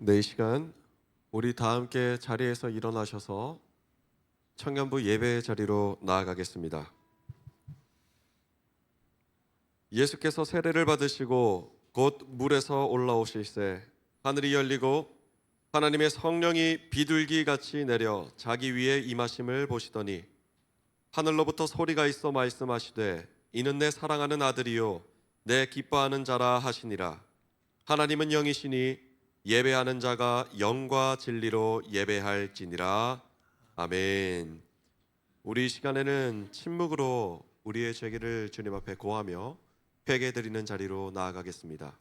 네, 이 시간 우리 다 함께 자리에서 일어나셔서 청년부 예배의 자리로 나아가겠습니다. 예수께서 세례를 받으시고 곧 물에서 올라오실새 하늘이 열리고 하나님의 성령이 비둘기같이 내려 자기 위에 임하심을 보시더니 하늘로부터 소리가 있어 말씀하시되 이는 내 사랑하는 아들이요 내 기뻐하는 자라 하시니라. 하나님은 영이시니 예배하는 자가 영과 진리로 예배할지니라. 아멘. 우리 이 시간에는 침묵으로 우리의 죄를 주님 앞에 고하며 회개드리는 자리로 나아가겠습니다.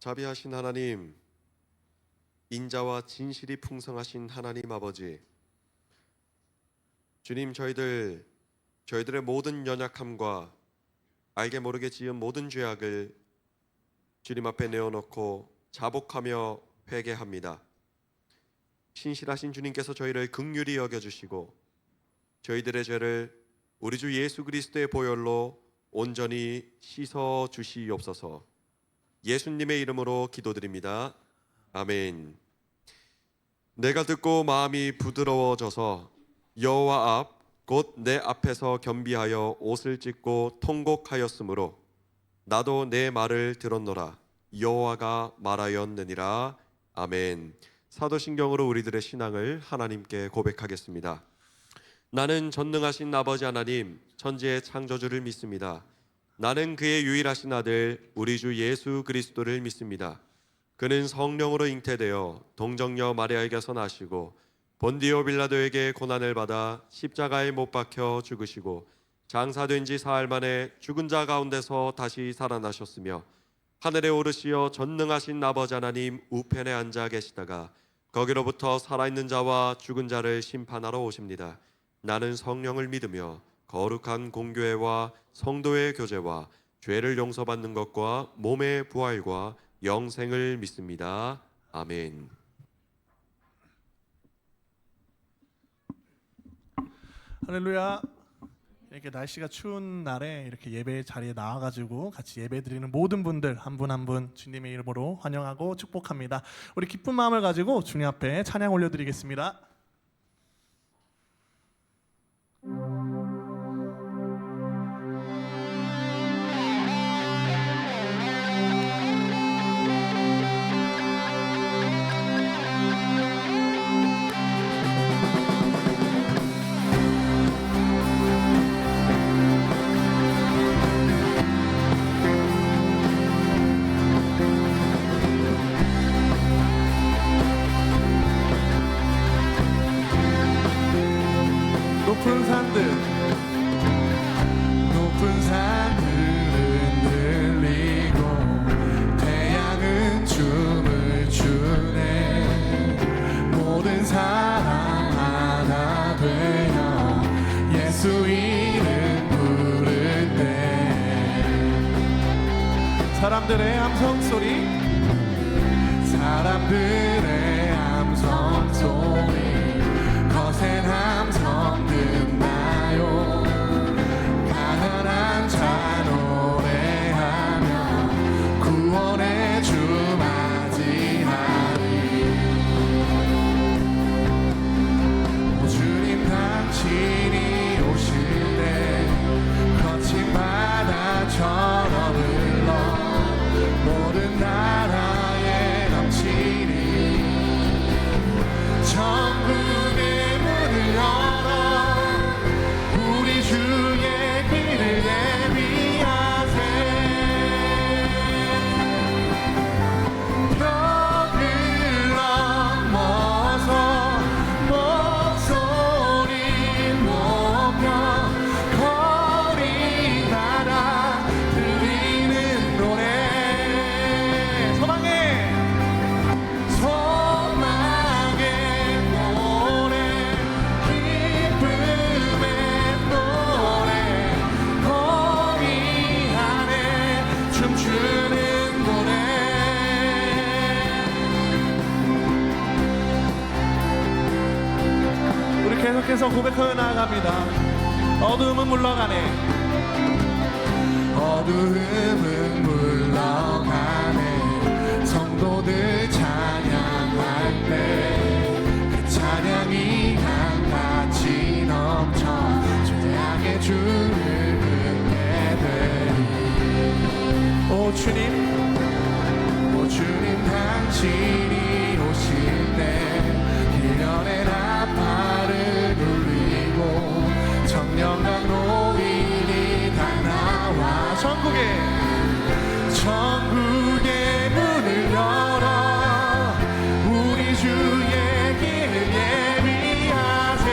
자비하신 하나님, 인자와 진실이 풍성하신 하나님 아버지, 주님, 저희들의 모든 연약함과 알게 모르게 지은 모든 죄악을 주님 앞에 내어놓고 자복하며 회개합니다. 신실하신 주님께서 저희를 긍휼히 여겨주시고 저희들의 죄를 우리 주 예수 그리스도의 보혈로 온전히 씻어 주시옵소서. 예수님의 이름으로 기도드립니다. 아멘. 내가 듣고 마음이 부드러워져서 여호와 앞 곧 내 앞에서 겸비하여 옷을 찢고 통곡하였으므로 나도 내 말을 들었노라. 여호와가 말하였느니라. 아멘. 사도신경으로 우리들의 신앙을 하나님께 고백하겠습니다. 나는 전능하신 아버지 하나님, 천지의 창조주를 믿습니다. 나는 그의 유일하신 아들 우리 주 예수 그리스도를 믿습니다. 그는 성령으로 잉태되어 동정녀 마리아에게서 나시고 본디오 빌라도에게 고난을 받아 십자가에 못 박혀 죽으시고 장사된 지 사흘 만에 죽은 자 가운데서 다시 살아나셨으며 하늘에 오르시어 전능하신 아버지 하나님 우편에 앉아 계시다가 거기로부터 살아있는 자와 죽은 자를 심판하러 오십니다. 나는 성령을 믿으며 거룩한 공교회와 성도의 교제와 죄를 용서받는 것과 몸의 부활과 영생을 믿습니다. 아멘. 할렐루야. 이렇게 날씨가 추운 날에 이렇게 예배 자리에 나와가지고 같이 예배 드리는 모든 분들 한 분 한 분 주님의 이름으로 환영하고 축복합니다. 우리 기쁜 마음을 가지고 주님 앞에 찬양 올려드리겠습니다. 높은 산들은 흔들리고 태양은 춤을 추네. 모든 사람 하나 되어 예수 이름 부를 때 사람들의 함성 소리 거센 함성 듣나요. 가난한 자 노래하며 구원의 주 맞이하리. 오 주님 당신이 오실 때 거친 바다처럼 흘러 모든 나라에 넘치리. 천국의 문을 열어 우리 주의 길을 예비하세. 벽을 넘어서 목소리 높여 거리 나라 드리는 노래. 소망의 노래 기쁨의 노래 거리 안에 춤추는 노래. 우리 계속해서 고백하여 나아갑니다. 어두움은 물러가네. 어두움은 물러가네. 성도들 찬양할 때 그 찬양이 강같이 넘쳐 죄악의 줄을 끊게 되리. 오 주님 당신이 오실 때 길년의 나팔을 울리고 청년과 노인이 다 나와 천국의 문을 열어 우리 주의 길을 예비하세.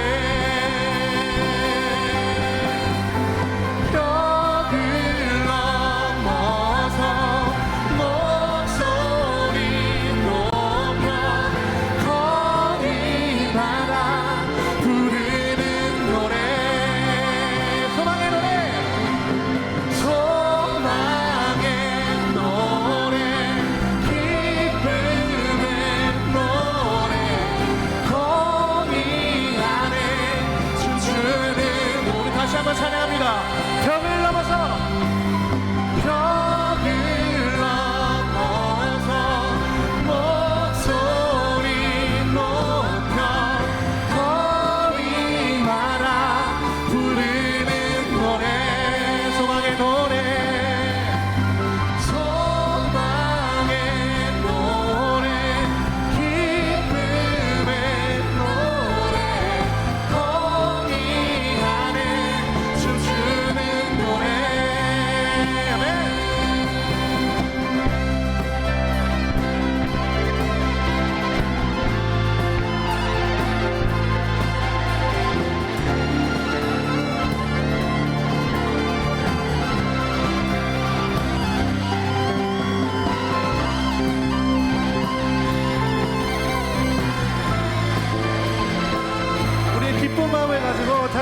벽을 넘어서 목소리 높여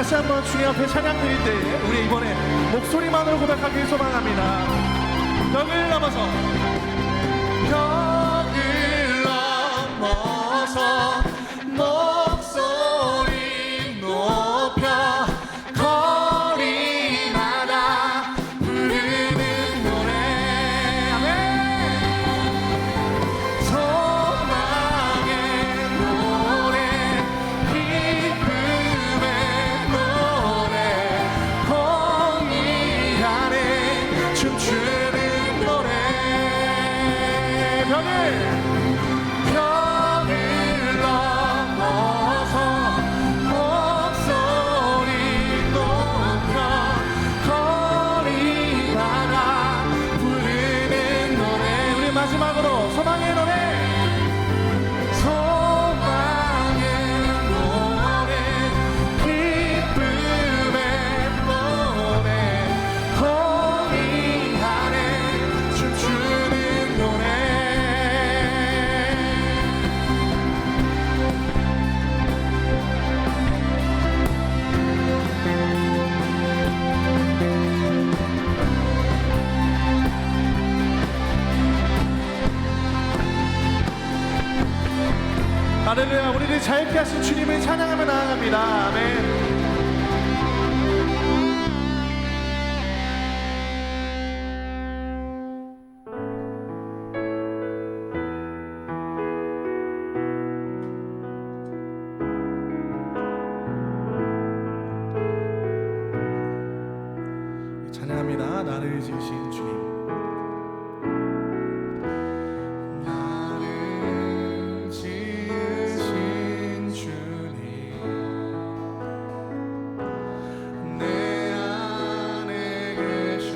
다시 한번 주님 앞에 찬양 드릴 때 우리 이번에 목소리만으로 고백하길 소망합니다. 벽을 넘어서 벽을 넘어서 목소리 높여 거리마다 부르는 노래. 아멘. 소망의 노래 기쁨의 노래 공의 안에 춤추는 노래. 벽을 넘어서 목소리 높여 거리마다 부르는 노래. 우리 마지막으로 소망의 노래. 소망의 노래 기쁨의 노래 공의 안에 춤추는 노래. 할렐루야. 우리를 자유케 하신 주님을 찬양하며 나아갑니다. 아멘. 찬양합니다. 나를 지으신 주님. 나를 지으신 주님, 내 안에 계셔.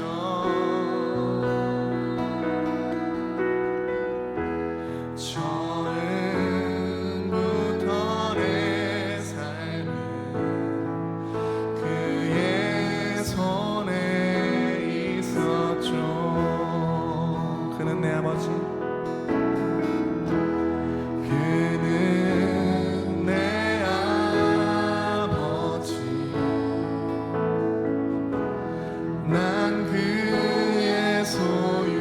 처음부터 내 삶은 그의 손에 있었죠. 그는 내 아버지, 그는 내 아버지, 난 그의 소유.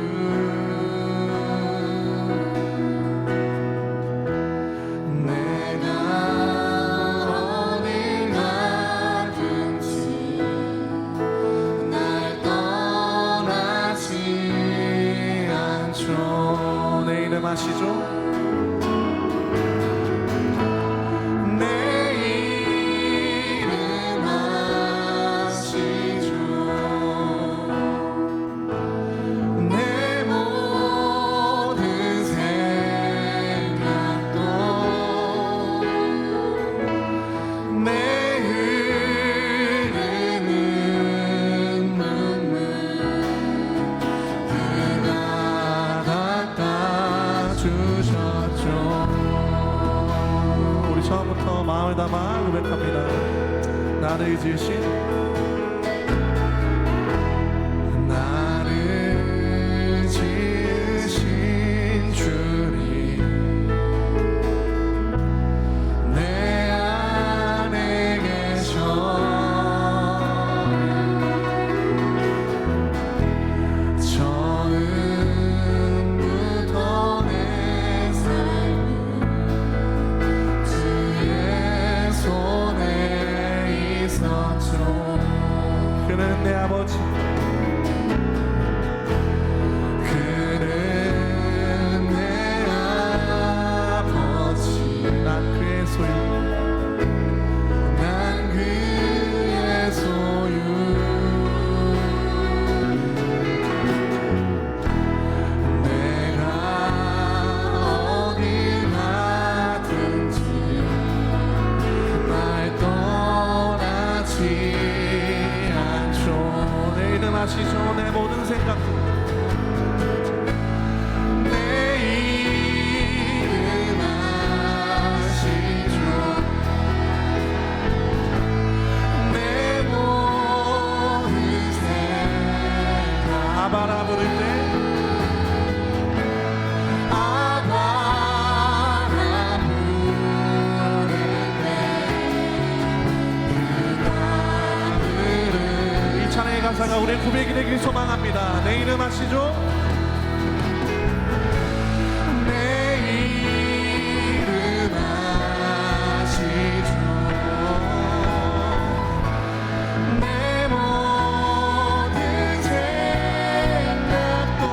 내가 어딜 가든지 날 떠나지 않죠. 내 이름 아시죠? 내 이름 아시죠? 내 모든 생각도 내 흐르는 눈물 그가 닦아주셨죠. 우리 처음부터 마음을 담아 고백합니다. 나를 지으신 나를 지으신 주님, 내 안에 계셔. 처음부터 내 삶은 그의 손에 있었죠. 고백이 되길 소망합니다. 내 이름 아시죠? 내 이름 아시죠? 내 모든 생각도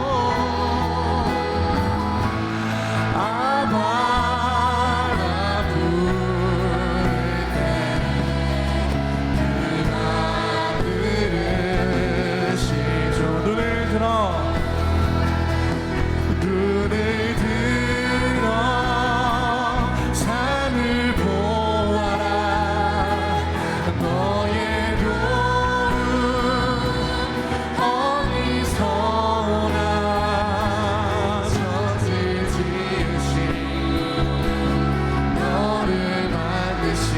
아바라 부를 때 그가 들으시죠. 눈을 들어 산을 보아라. 너의 도움 어디서 오나. 천지 지으신 너를 만드신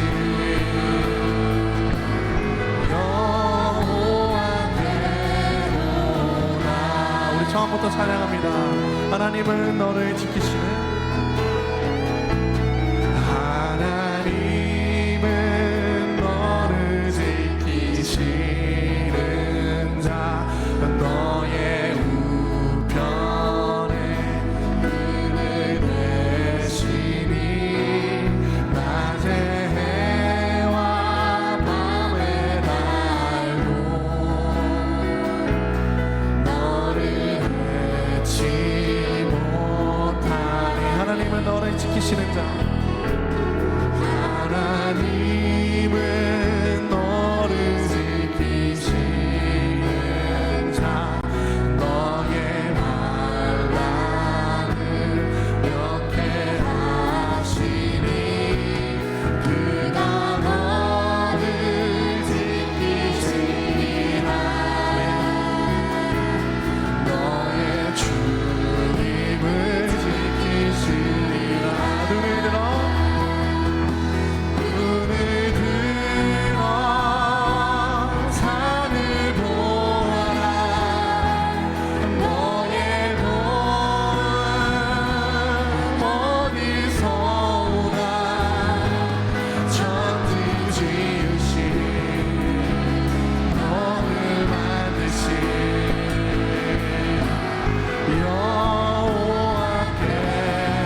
여호와께로나. 우리 처음부터 찬양합니다. 하나님은 너를 지키시는, 하나님은 너를 지키시는 자. 너의 우편에 그늘 되시니 낮의 해와 밤의 달도 너를 해치 못하니. 하나님은 너를 지키시는 자. 하나님은 너를 지키시는 자. 너의 반란을 명쾌하시니 그가 너를 지키시리라. 너의 주님을 지키시리라. 눈을 들어 산을 보아라. 너의 도움 어디서 오나. 천지 지으신 너를 만드신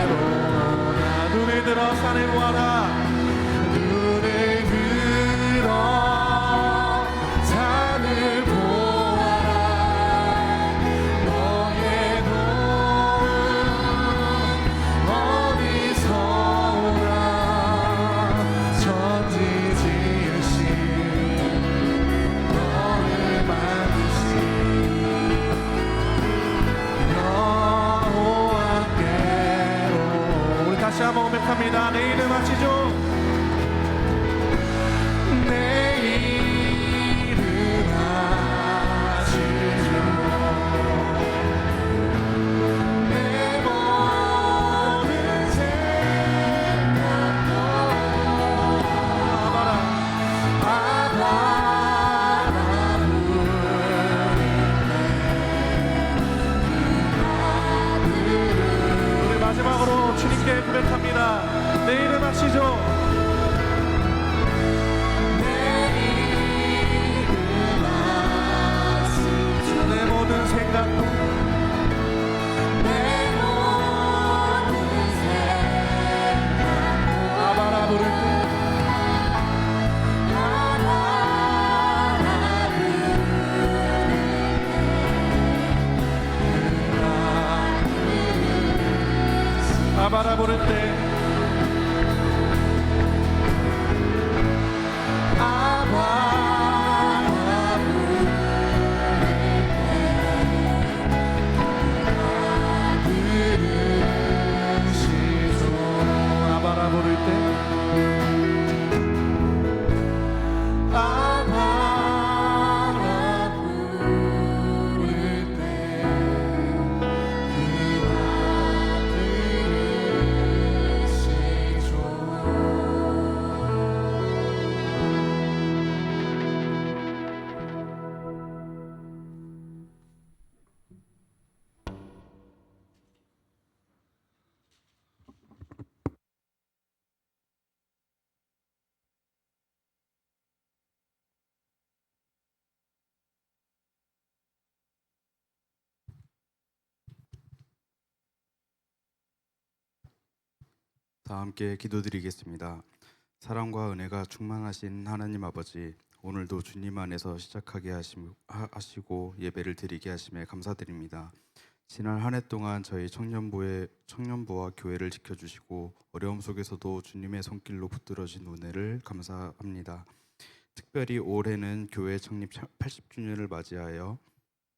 여호와께로나. 눈을 들어 산을 보아라. 눈을 들어 산을 보아라. 너의 도움 어디서 오나. 천지 지으신 너를 만드신 여호와께로. 우리 다시 한번 고백합니다. 내 이름 아시죠? 내 이름 아시죠? 내 모든 생각도 아바라 부를 때 우리 마지막으로 주님께 고백합니다. 내 이름 아시죠? 내 모든 생각도 아바라 부를 때 아바라 부를 때 아바라 부를 때 다 함께 기도드리겠습니다. 사랑과 은혜가 충만하신 하나님 아버지, 오늘도 주님 안에서 시작하게 하시고 예배를 드리게 하심에 감사드립니다. 지난 한 해 동안 저희 청년부와 교회를 지켜주시고 어려움 속에서도 주님의 손길로 붙들어진 은혜를 감사합니다. 특별히 올해는 교회 창립 80주년을 맞이하여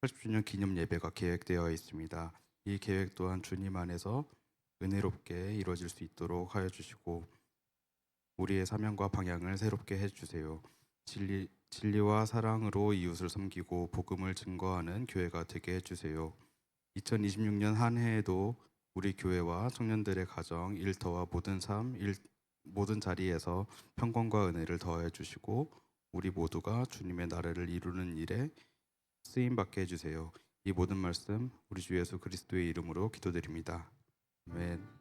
80주년 기념 예배가 계획되어 있습니다. 이 계획 또한 주님 안에서 은혜롭게 이루어질 수 있도록 하여 주시고 우리의 사명과 방향을 새롭게 해주세요. 진리와 사랑으로 이웃을 섬기고 복음을 증거하는 교회가 되게 해주세요. 2026년 한 해에도 우리 교회와 청년들의 가정, 일터와 모든 자리에서 평강과 은혜를 더해 주시고 우리 모두가 주님의 나라를 이루는 일에 쓰임 받게 해주세요. 이 모든 말씀 우리 주 예수 그리스도의 이름으로 기도드립니다. 아멘.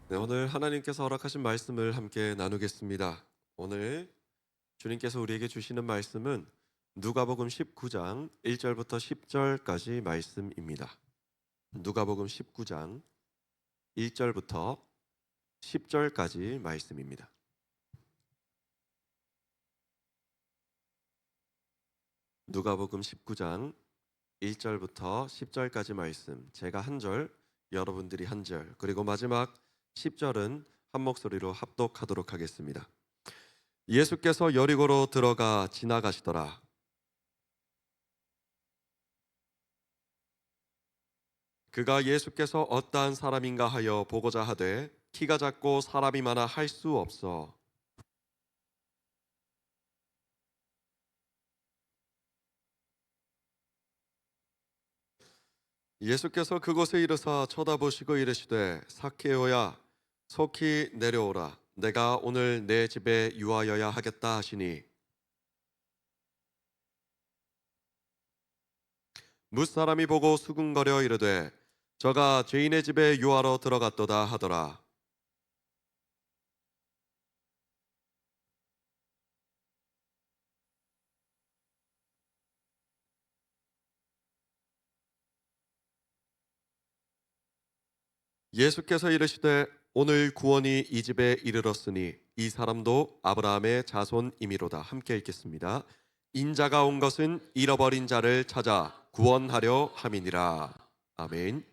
네, 오늘 하나님께서 허락하신 말씀을 함께 나누겠습니다. 오늘 주님께서 우리에게 주시는 말씀은 누가복음 19장 1절부터 10절까지 말씀입니다. 누가복음 19장 1절부터 10절까지 말씀입니다. 누가복음 19장 1절부터 10절까지 말씀, 제가 한 절, 여러분들이 한 절, 그리고 마지막 10절은 한 목소리로 합독하도록 하겠습니다. 예수께서 여리고로 들어가 지나가시더라. 그가 예수께서 어떠한 사람인가 하여 보고자 하되 키가 작고 사람이 많아 할 수 없어 예수께서 그곳에 이르사 쳐다보시고 이르시되 삭개오야 속히 내려오라. 내가 오늘 내 집에 유하여야 하겠다 하시니 뭇사람이 보고 수군거려 이르되 저가 죄인의 집에 유하러 들어갔도다 하더라. 예수께서 이르시되 오늘 구원이 이 집에 이르렀으니 이 사람도 아브라함의 자손이미로다. 함께 읽겠습니다. 인자가 온 것은 잃어버린 자를 찾아 구원하려 함이니라. 아멘.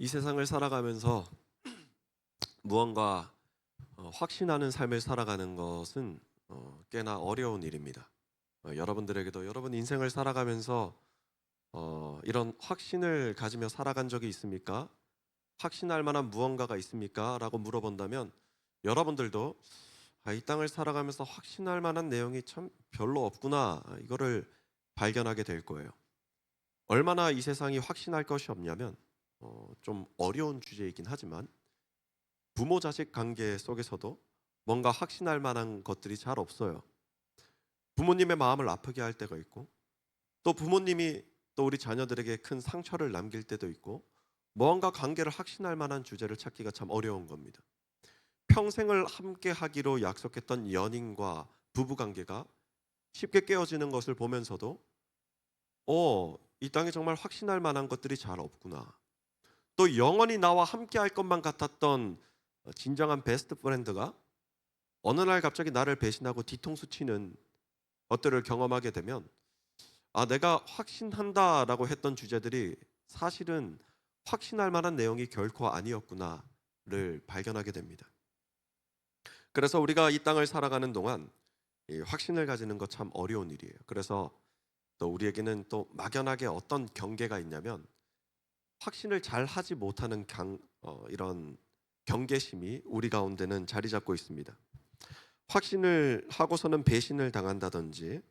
이 세상을 살아가면서 무언가 확신하는 삶을 살아가는 것은 꽤나 어려운 일입니다. 여러분들에게도 여러분 인생을 살아가면서 이런 확신을 가지며 살아간 적이 있습니까? 확신할 만한 무언가가 있습니까? 라고 물어본다면 여러분들도 이 땅을 살아가면서 확신할 만한 내용이 참 별로 없구나, 이거를 발견하게 될 거예요. 얼마나 이 세상이 확신할 것이 없냐면 좀 어려운 주제이긴 하지만 부모 자식 관계 속에서도 뭔가 확신할 만한 것들이 잘 없어요. 부모님의 마음을 아프게 할 때가 있고, 또 부모님이 또 우리 자녀들에게 큰 상처를 남길 때도 있고, 뭔가 관계를 확신할 만한 주제를 찾기가 참 어려운 겁니다. 평생을 함께 하기로 약속했던 연인과 부부 관계가 쉽게 깨어지는 것을 보면서도 이 땅에 정말 확신할 만한 것들이 잘 없구나. 또 영원히 나와 함께 할 것만 같았던 진정한 베스트 프렌드가 어느 날 갑자기 나를 배신하고 뒤통수 치는 것들을 경험하게 되면 내가 확신한다라고 했던 주제들이 사실은 확신할 만한 내용이 결코 아니었구나를 발견하게 됩니다. 그래서 우리가 이 땅을 살아가는 동안 이 확신을 가지는 것 참 어려운 일이에요. 그래서 또 우리에게는 또 막연하게 어떤 경계가 있냐면, 확신을 잘 하지 못하는 이런 경계심이 우리 가운데는 자리 잡고 있습니다. 확신을 하고서는 배신을 당한다든지,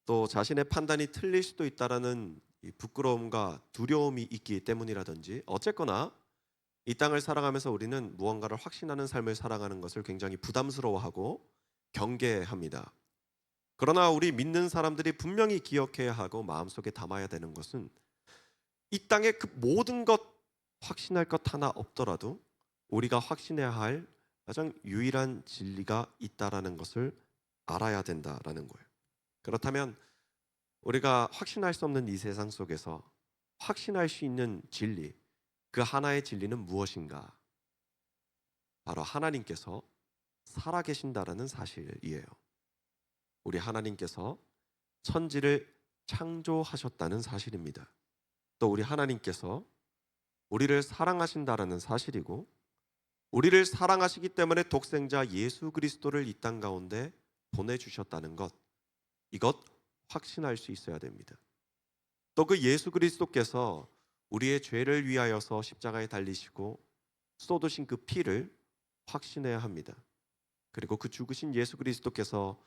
또 자신의 판단이 틀릴 수도 있다라는 이 부끄러움과 두려움이 있기 때문이라든지, 어쨌거나 이 땅을 살아가면서 우리는 무언가를 확신하는 삶을 살아가는 것을 굉장히 부담스러워하고 경계합니다. 그러나 우리 믿는 사람들이 분명히 기억해야 하고 마음속에 담아야 되는 것은, 이 땅에 그 모든 것 확신할 것 하나 없더라도 우리가 확신해야 할 가장 유일한 진리가 있다라는 것을 알아야 된다라는 거예요. 그렇다면 우리가 확신할 수 없는 이 세상 속에서 확신할 수 있는 진리, 그 하나의 진리는 무엇인가? 바로 하나님께서 살아계신다라는 사실이에요. 우리 하나님께서 천지를 창조하셨다는 사실입니다. 또 우리 하나님께서 우리를 사랑하신다라는 사실이고, 우리를 사랑하시기 때문에 독생자 예수 그리스도를 이 땅 가운데 보내주셨다는 것, 이것 확신할 수 있어야 됩니다. 또 그 예수 그리스도께서 우리의 죄를 위하여서 십자가에 달리시고 쏟으신 그 피를 확신해야 합니다. 그리고 그 죽으신 예수 그리스도께서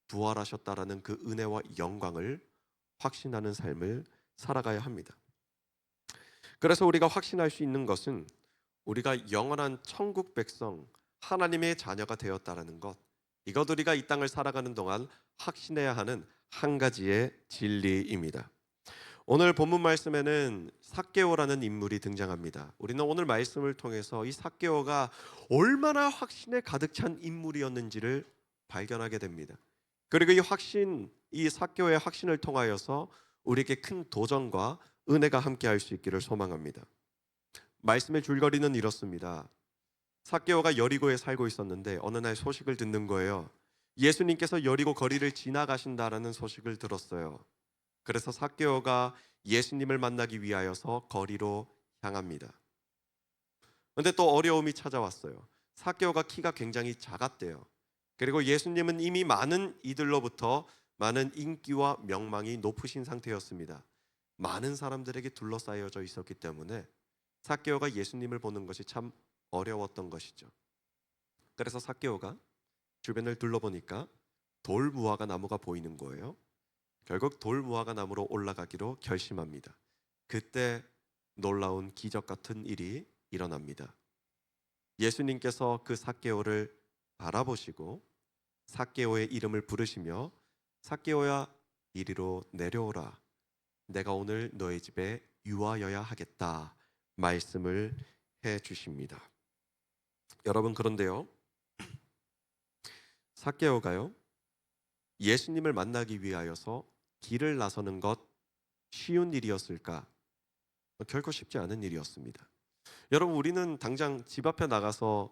부활하셨다라는 그 은혜와 영광을 확신하는 삶을 살아가야 합니다. 그래서 우리가 확신할 수 있는 것은 우리가 영원한 천국 백성, 하나님의 자녀가 되었다라는 것, 이것 우리가 이 땅을 살아가는 동안 확신해야 하는 한 가지의 진리입니다. 오늘 본문 말씀에는 삭개오라는 인물이 등장합니다. 우리는 오늘 말씀을 통해서 이 삭개오가 얼마나 확신에 가득 찬 인물이었는지를 발견하게 됩니다. 그리고 이 삭개오의 확신을 통하여서 우리에게 큰 도전과 은혜가 함께할 수 있기를 소망합니다. 말씀의 줄거리는 이렇습니다. 삭개오가 여리고에 살고 있었는데 어느 날 소식을 듣는 거예요. 예수님께서 여리고 거리를 지나가신다라는 소식을 들었어요. 그래서 삭개오가 예수님을 만나기 위하여서 거리로 향합니다. 그런데 또 어려움이 찾아왔어요. 삭개오가 키가 굉장히 작았대요. 그리고 예수님은 이미 많은 이들로부터 많은 인기와 명망이 높으신 상태였습니다. 많은 사람들에게 둘러싸여져 있었기 때문에 삭개오가 예수님을 보는 것이 참 어려웠던 것이죠. 그래서 삭개오가 주변을 둘러보니까 돌무화과 나무가 보이는 거예요. 결국 돌무화과 나무로 올라가기로 결심합니다. 그때 놀라운 기적 같은 일이 일어납니다. 예수님께서 그 삭개오를 바라보시고 삭개오의 이름을 부르시며, 삭개오야, 이리로 내려오라. 내가 오늘 너의 집에 유하여야 하겠다 말씀을 해 주십니다. 여러분, 그런데요, 삭개오가요, 예수님을 만나기 위하여서 길을 나서는 것 쉬운 일이었을까? 결코 쉽지 않은 일이었습니다. 여러분, 우리는 당장 집 앞에 나가서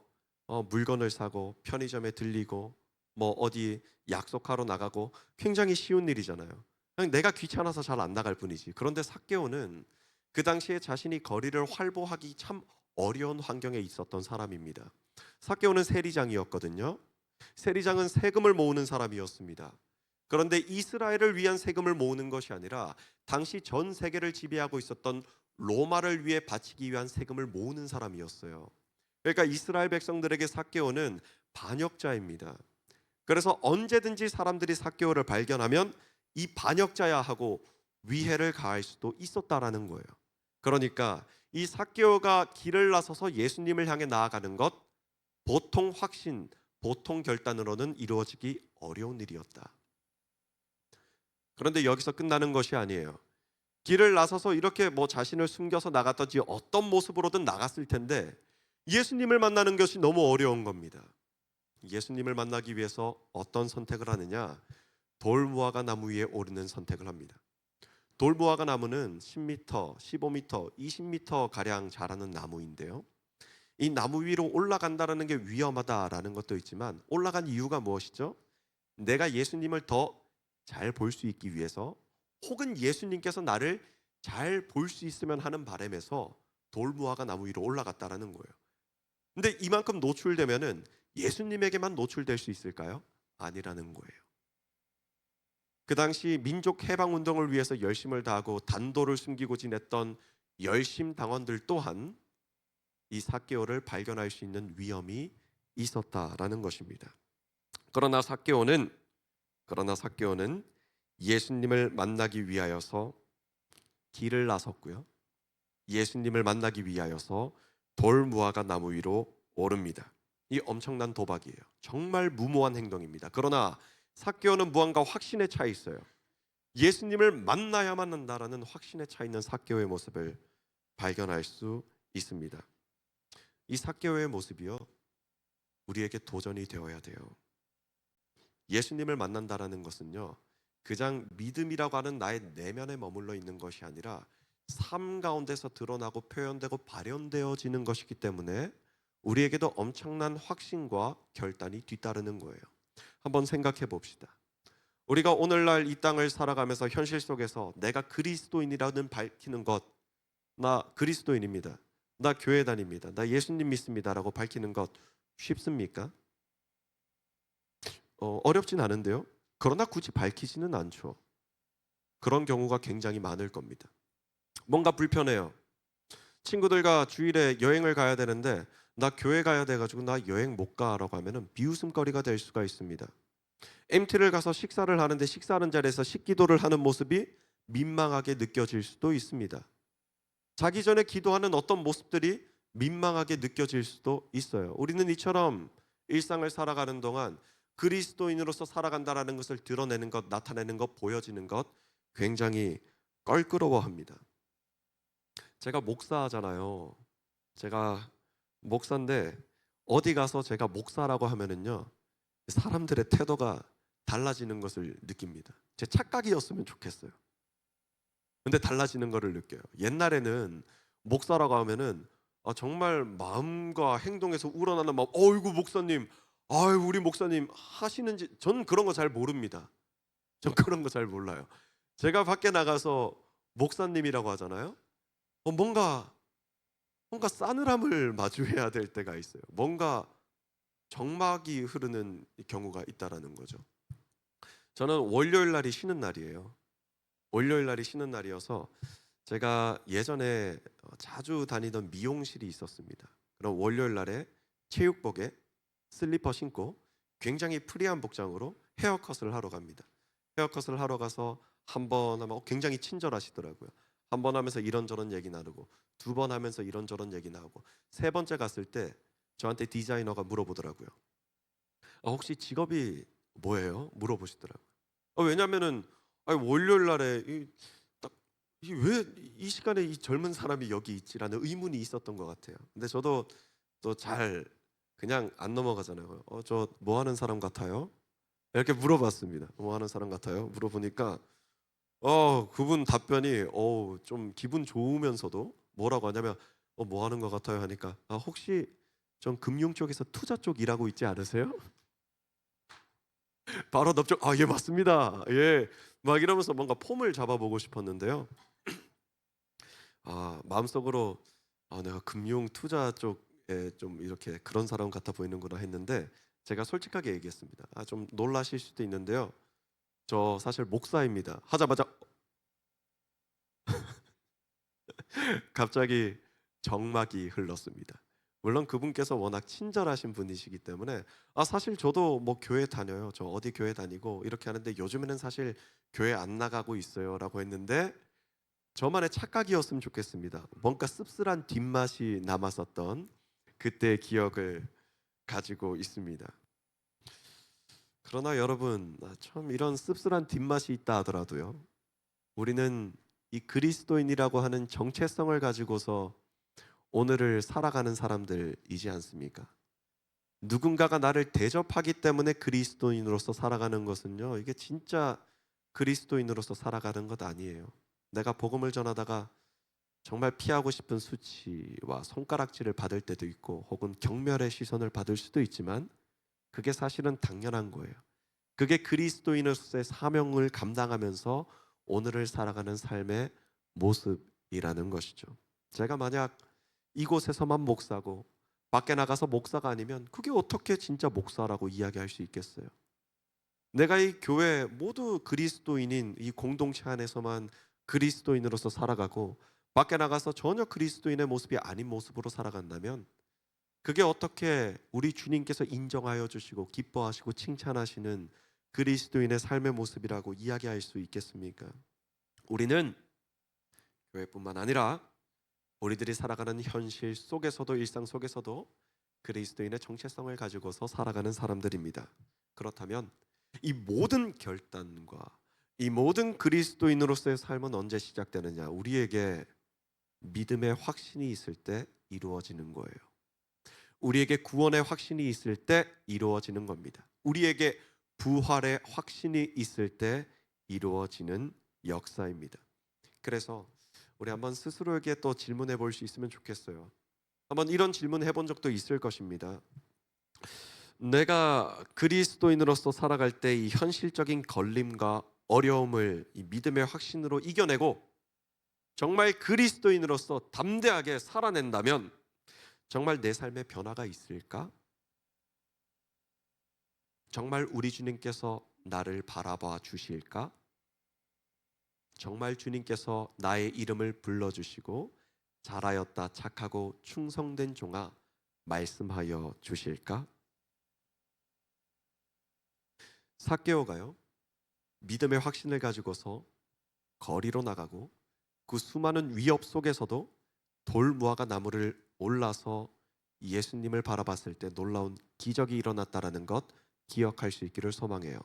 물건을 사고 편의점에 들리고 뭐 어디 약속하러 나가고 굉장히 쉬운 일이잖아요. 그냥 내가 귀찮아서 잘 안 나갈 뿐이지. 그런데 삭개오는 그 당시에 자신이 거리를 활보하기 참 어려운 환경에 있었던 사람입니다. 삭개오는 세리장이었거든요. 세리장은 세금을 모으는 사람이었습니다. 그런데 이스라엘을 위한 세금을 모으는 것이 아니라 당시 전 세계를 지배하고 있었던 로마를 위해 바치기 위한 세금을 모으는 사람이었어요. 그러니까 이스라엘 백성들에게 삭개오는 반역자입니다. 그래서 언제든지 사람들이 삭개오를 발견하면 이 반역자야 하고 위해를 가할 수도 있었다라는 거예요. 그러니까 이 삭개오가 길을 나서서 예수님을 향해 나아가는 것, 보통 확신, 보통 결단으로는 이루어지기 어려운 일이었다. 그런데 여기서 끝나는 것이 아니에요. 길을 나서서 이렇게 자신을 숨겨서 나갔든지 어떤 모습으로든 나갔을 텐데 예수님을 만나는 것이 너무 어려운 겁니다. 예수님을 만나기 위해서 어떤 선택을 하느냐? 돌무화과 나무 위에 오르는 선택을 합니다. 돌무화과 나무는 10m, 15m, 20m 가량 자라는 나무인데요. 이 나무 위로 올라간다는 게 위험하다라는 것도 있지만 올라간 이유가 무엇이죠? 내가 예수님을 더 잘 볼 수 있기 위해서, 혹은 예수님께서 나를 잘 볼 수 있으면 하는 바람에서 돌무화과 나무 위로 올라갔다라는 거예요. 근데 이만큼 노출되면은 예수님에게만 노출될 수 있을까요? 아니라는 거예요. 그 당시 민족 해방 운동을 위해서 열심을 다하고 단도를 숨기고 지냈던 열심 당원들 또한 이 삭개오를 발견할 수 있는 위험이 있었다라는 것입니다. 그러나 삭개오는 예수님을 만나기 위하여서 길을 나섰고요. 예수님을 만나기 위하여서 돌무화과 나무 위로 오릅니다. 이 엄청난 도박이에요. 정말 무모한 행동입니다. 그러나 삭개오는 무언가 확신에 차 있어요. 예수님을 만나야만 한다라는 확신에 차 있는 삭개오의 모습을 발견할 수 있습니다. 이 삭개오의 모습이요, 우리에게 도전이 되어야 돼요. 예수님을 만난다라는 것은요, 그냥 믿음이라고 하는 나의 내면에 머물러 있는 것이 아니라 삶 가운데서 드러나고 표현되고 발현되어지는 것이기 때문에 우리에게도 엄청난 확신과 결단이 뒤따르는 거예요. 한번 생각해 봅시다. 우리가 오늘날 이 땅을 살아가면서 현실 속에서 내가 그리스도인이라는 밝히는 것, 나 그리스도인입니다, 나 교회 다닙니다, 나 예수님 믿습니다라고 밝히는 것 쉽습니까? 어렵진 않은데요. 그러나 굳이 밝히지는 않죠. 그런 경우가 굉장히 많을 겁니다. 뭔가 불편해요. 친구들과 주일에 여행을 가야 되는데 나 교회 가야 돼가지고 나 여행 못 가라고 하면은 비웃음거리가 될 수가 있습니다. MT를 가서 식사를 하는데 식사하는 자리에서 식기도를 하는 모습이 민망하게 느껴질 수도 있습니다. 자기 전에 기도하는 어떤 모습들이 민망하게 느껴질 수도 있어요. 우리는 이처럼 일상을 살아가는 동안 그리스도인으로서 살아간다라는 것을 드러내는 것, 나타내는 것, 보여지는 것 굉장히 껄끄러워합니다. 제가 목사잖아요. 제가 목사인데 어디 가서 제가 목사라고 하면은요, 사람들의 태도가 달라지는 것을 느낍니다. 제 착각이었으면 좋겠어요. 근데 달라지는 것을 느껴요. 옛날에는 목사라고 하면은 정말 마음과 행동에서 우러나는 마음, 어이구 목사님, 아유 우리 목사님 하시는지, 전 그런 거 잘 모릅니다. 전 그런 거 잘 몰라요. 제가 밖에 나가서 목사님이라고 하잖아요. 뭔가 싸늘함을 마주해야 될 때가 있어요. 뭔가 정막이 흐르는 경우가 있다라는 거죠. 저는 월요일 날이 쉬는 날이에요. 월요일 날이 쉬는 날이어서 제가 예전에 자주 다니던 미용실이 있었습니다. 그럼 월요일 날에 체육복에 슬리퍼 신고 굉장히 프리한 복장으로 헤어컷을 하러 갑니다. 헤어컷을 하러 가서 한 번 하면 굉장히 친절하시더라고요. 한 번 하면서 이런저런 얘기 나누고, 두 번 하면서 이런저런 얘기 나오고, 세 번째 갔을 때 저한테 디자이너가 물어보더라고요. 혹시 직업이 뭐예요? 물어보시더라고요. 왜냐면은 월요일 날에 왜 이 시간에 이 젊은 사람이 여기 있지라는 의문이 있었던 것 같아요. 근데 저도 또 잘 그냥 안 넘어가잖아요. 저 뭐 하는 사람 같아요? 이렇게 물어봤습니다. 뭐 하는 사람 같아요? 물어보니까 그분 답변이 좀 기분 좋으면서도 뭐라고 하냐면 뭐 하는 것 같아요 하니까 혹시 좀 금융 쪽에서 투자 쪽 일하고 있지 않으세요? 바로 넙죽 예 맞습니다. 예. 막 이러면서 뭔가 폼을 잡아보고 싶었는데요. 마음속으로 내가 금융 투자 쪽에 좀 이렇게 그런 사람 같아 보이는구나 했는데 제가 솔직하게 얘기했습니다. 좀 놀라실 수도 있는데요. 저 사실 목사입니다. 하자마자 갑자기 정막이 흘렀습니다. 물론 그분께서 워낙 친절하신 분이시기 때문에 사실 저도 뭐 교회 다녀요. 저 어디 교회 다니고 이렇게 하는데 요즘에는 사실 교회 안 나가고 있어요라고 했는데 저만의 착각이었으면 좋겠습니다. 뭔가 씁쓸한 뒷맛이 남았었던 그때의 기억을 가지고 있습니다. 그러나 여러분, 참 이런 씁쓸한 뒷맛이 있다 하더라도요. 우리는 이 그리스도인이라고 하는 정체성을 가지고서 오늘을 살아가는 사람들이지 않습니까? 누군가가 나를 대접하기 때문에 그리스도인으로서 살아가는 것은요, 이게 진짜 그리스도인으로서 살아가는 것 아니에요. 내가 복음을 전하다가 정말 피하고 싶은 수치와 손가락질을 받을 때도 있고 혹은 경멸의 시선을 받을 수도 있지만 그게 사실은 당연한 거예요. 그게 그리스도인으로서의 사명을 감당하면서 오늘을 살아가는 삶의 모습이라는 것이죠. 제가 만약 이곳에서만 목사고 밖에 나가서 목사가 아니면 그게 어떻게 진짜 목사라고 이야기할 수 있겠어요? 내가 이 교회 모두 그리스도인인 이 공동체 안에서만 그리스도인으로서 살아가고 밖에 나가서 전혀 그리스도인의 모습이 아닌 모습으로 살아간다면 그게 어떻게 우리 주님께서 인정하여 주시고 기뻐하시고 칭찬하시는 그리스도인의 삶의 모습이라고 이야기할 수 있겠습니까? 우리는 교회뿐만 아니라 우리들이 살아가는 현실 속에서도 일상 속에서도 그리스도인의 정체성을 가지고서 살아가는 사람들입니다. 그렇다면 이 모든 결단과 이 모든 그리스도인으로서의 삶은 언제 시작되느냐? 우리에게 믿음의 확신이 있을 때 이루어지는 거예요. 우리에게 구원의 확신이 있을 때 이루어지는 겁니다. 우리에게 부활의 확신이 있을 때 이루어지는 역사입니다. 그래서 우리 한번 스스로에게 또 질문해 볼 수 있으면 좋겠어요. 한번 이런 질문 해본 적도 있을 것입니다. 내가 그리스도인으로서 살아갈 때 이 현실적인 걸림과 어려움을 이 믿음의 확신으로 이겨내고 정말 그리스도인으로서 담대하게 살아낸다면 정말 내 삶에 변화가 있을까? 정말 우리 주님께서 나를 바라봐 주실까? 정말 주님께서 나의 이름을 불러주시고 잘하였다 착하고 충성된 종아 말씀하여 주실까? 삭개오가요 믿음의 확신을 가지고서 거리로 나가고 그 수많은 위협 속에서도 돌무화과 나무를 올라서 예수님을 바라봤을 때 놀라운 기적이 일어났다라는 것 기억할 수 있기를 소망해요.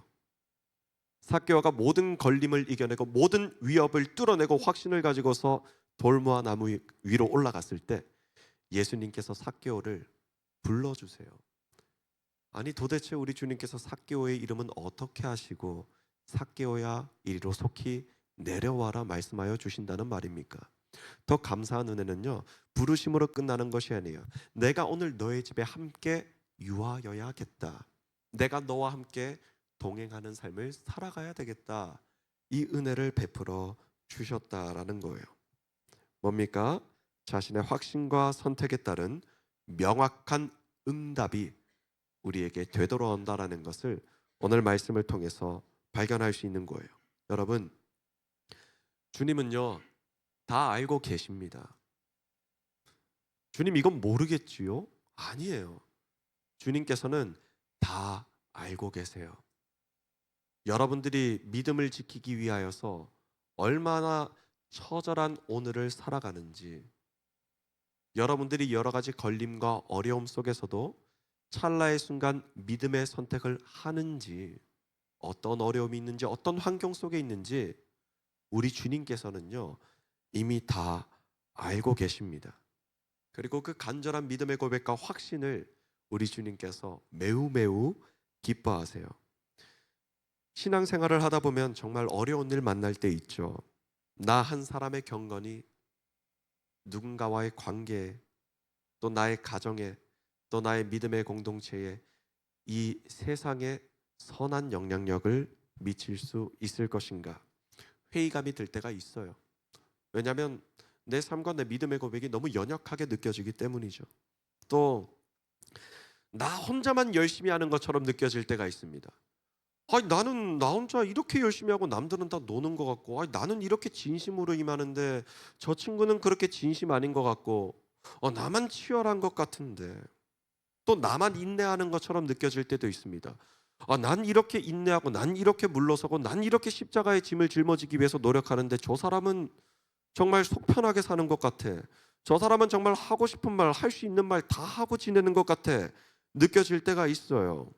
삭개오가 모든 걸림을 이겨내고 모든 위협을 뚫어내고 확신을 가지고서 돌무화 나무 위로 올라갔을 때 예수님께서 삭개오를 불러주세요. 아니 도대체 우리 주님께서 삭개오의 이름은 어떻게 하시고 삭개오야 이리로 속히 내려와라 말씀하여 주신다는 말입니까? 더 감사한 은혜는요 부르심으로 끝나는 것이 아니에요. 내가 오늘 너의 집에 함께 유하여야겠다. 내가 너와 함께 동행하는 삶을 살아가야 되겠다. 이 은혜를 베풀어 주셨다라는 거예요. 뭡니까? 자신의 확신과 선택에 따른 명확한 응답이 우리에게 되돌아온다라는 것을 오늘 말씀을 통해서 발견할 수 있는 거예요. 여러분, 주님은요 다 알고 계십니다. 주님 이건 모르겠지요? 아니에요. 주님께서는 다 알고 계세요. 여러분들이 믿음을 지키기 위하여서 얼마나 처절한 오늘을 살아가는지, 여러분들이 여러 가지 걸림과 어려움 속에서도 찰나의 순간 믿음의 선택을 하는지, 어떤 어려움이 있는지, 어떤 환경 속에 있는지 우리 주님께서는요 이미 다 알고 계십니다. 그리고 그 간절한 믿음의 고백과 확신을 우리 주님께서 매우 매우 기뻐하세요. 신앙생활을 하다 보면 정말 어려운 일 만날 때 있죠. 나 한 사람의 경건이 누군가와의 관계에, 또 나의 가정에, 또 나의 믿음의 공동체에 이 세상에 선한 영향력을 미칠 수 있을 것인가 회의감이 들 때가 있어요. 왜냐하면 내 삶과 내 믿음의 고백이 너무 연약하게 느껴지기 때문이죠. 또 나 혼자만 열심히 하는 것처럼 느껴질 때가 있습니다. 아니 나는 나 혼자 이렇게 열심히 하고 남들은 다 노는 것 같고, 아니 나는 이렇게 진심으로 임하는데 저 친구는 그렇게 진심 아닌 것 같고, 나만 치열한 것 같은데, 또 나만 인내하는 것처럼 느껴질 때도 있습니다. 난 이렇게 인내하고 난 이렇게 물러서고 난 이렇게 십자가의 짐을 짊어지기 위해서 노력하는데 저 사람은 정말 속 편하게 사는 것 같아. 저 사람은 정말 하고 싶은 말, 할 수 있는 말 다 하고 지내는 것 같아. 느껴질 때가 있어요.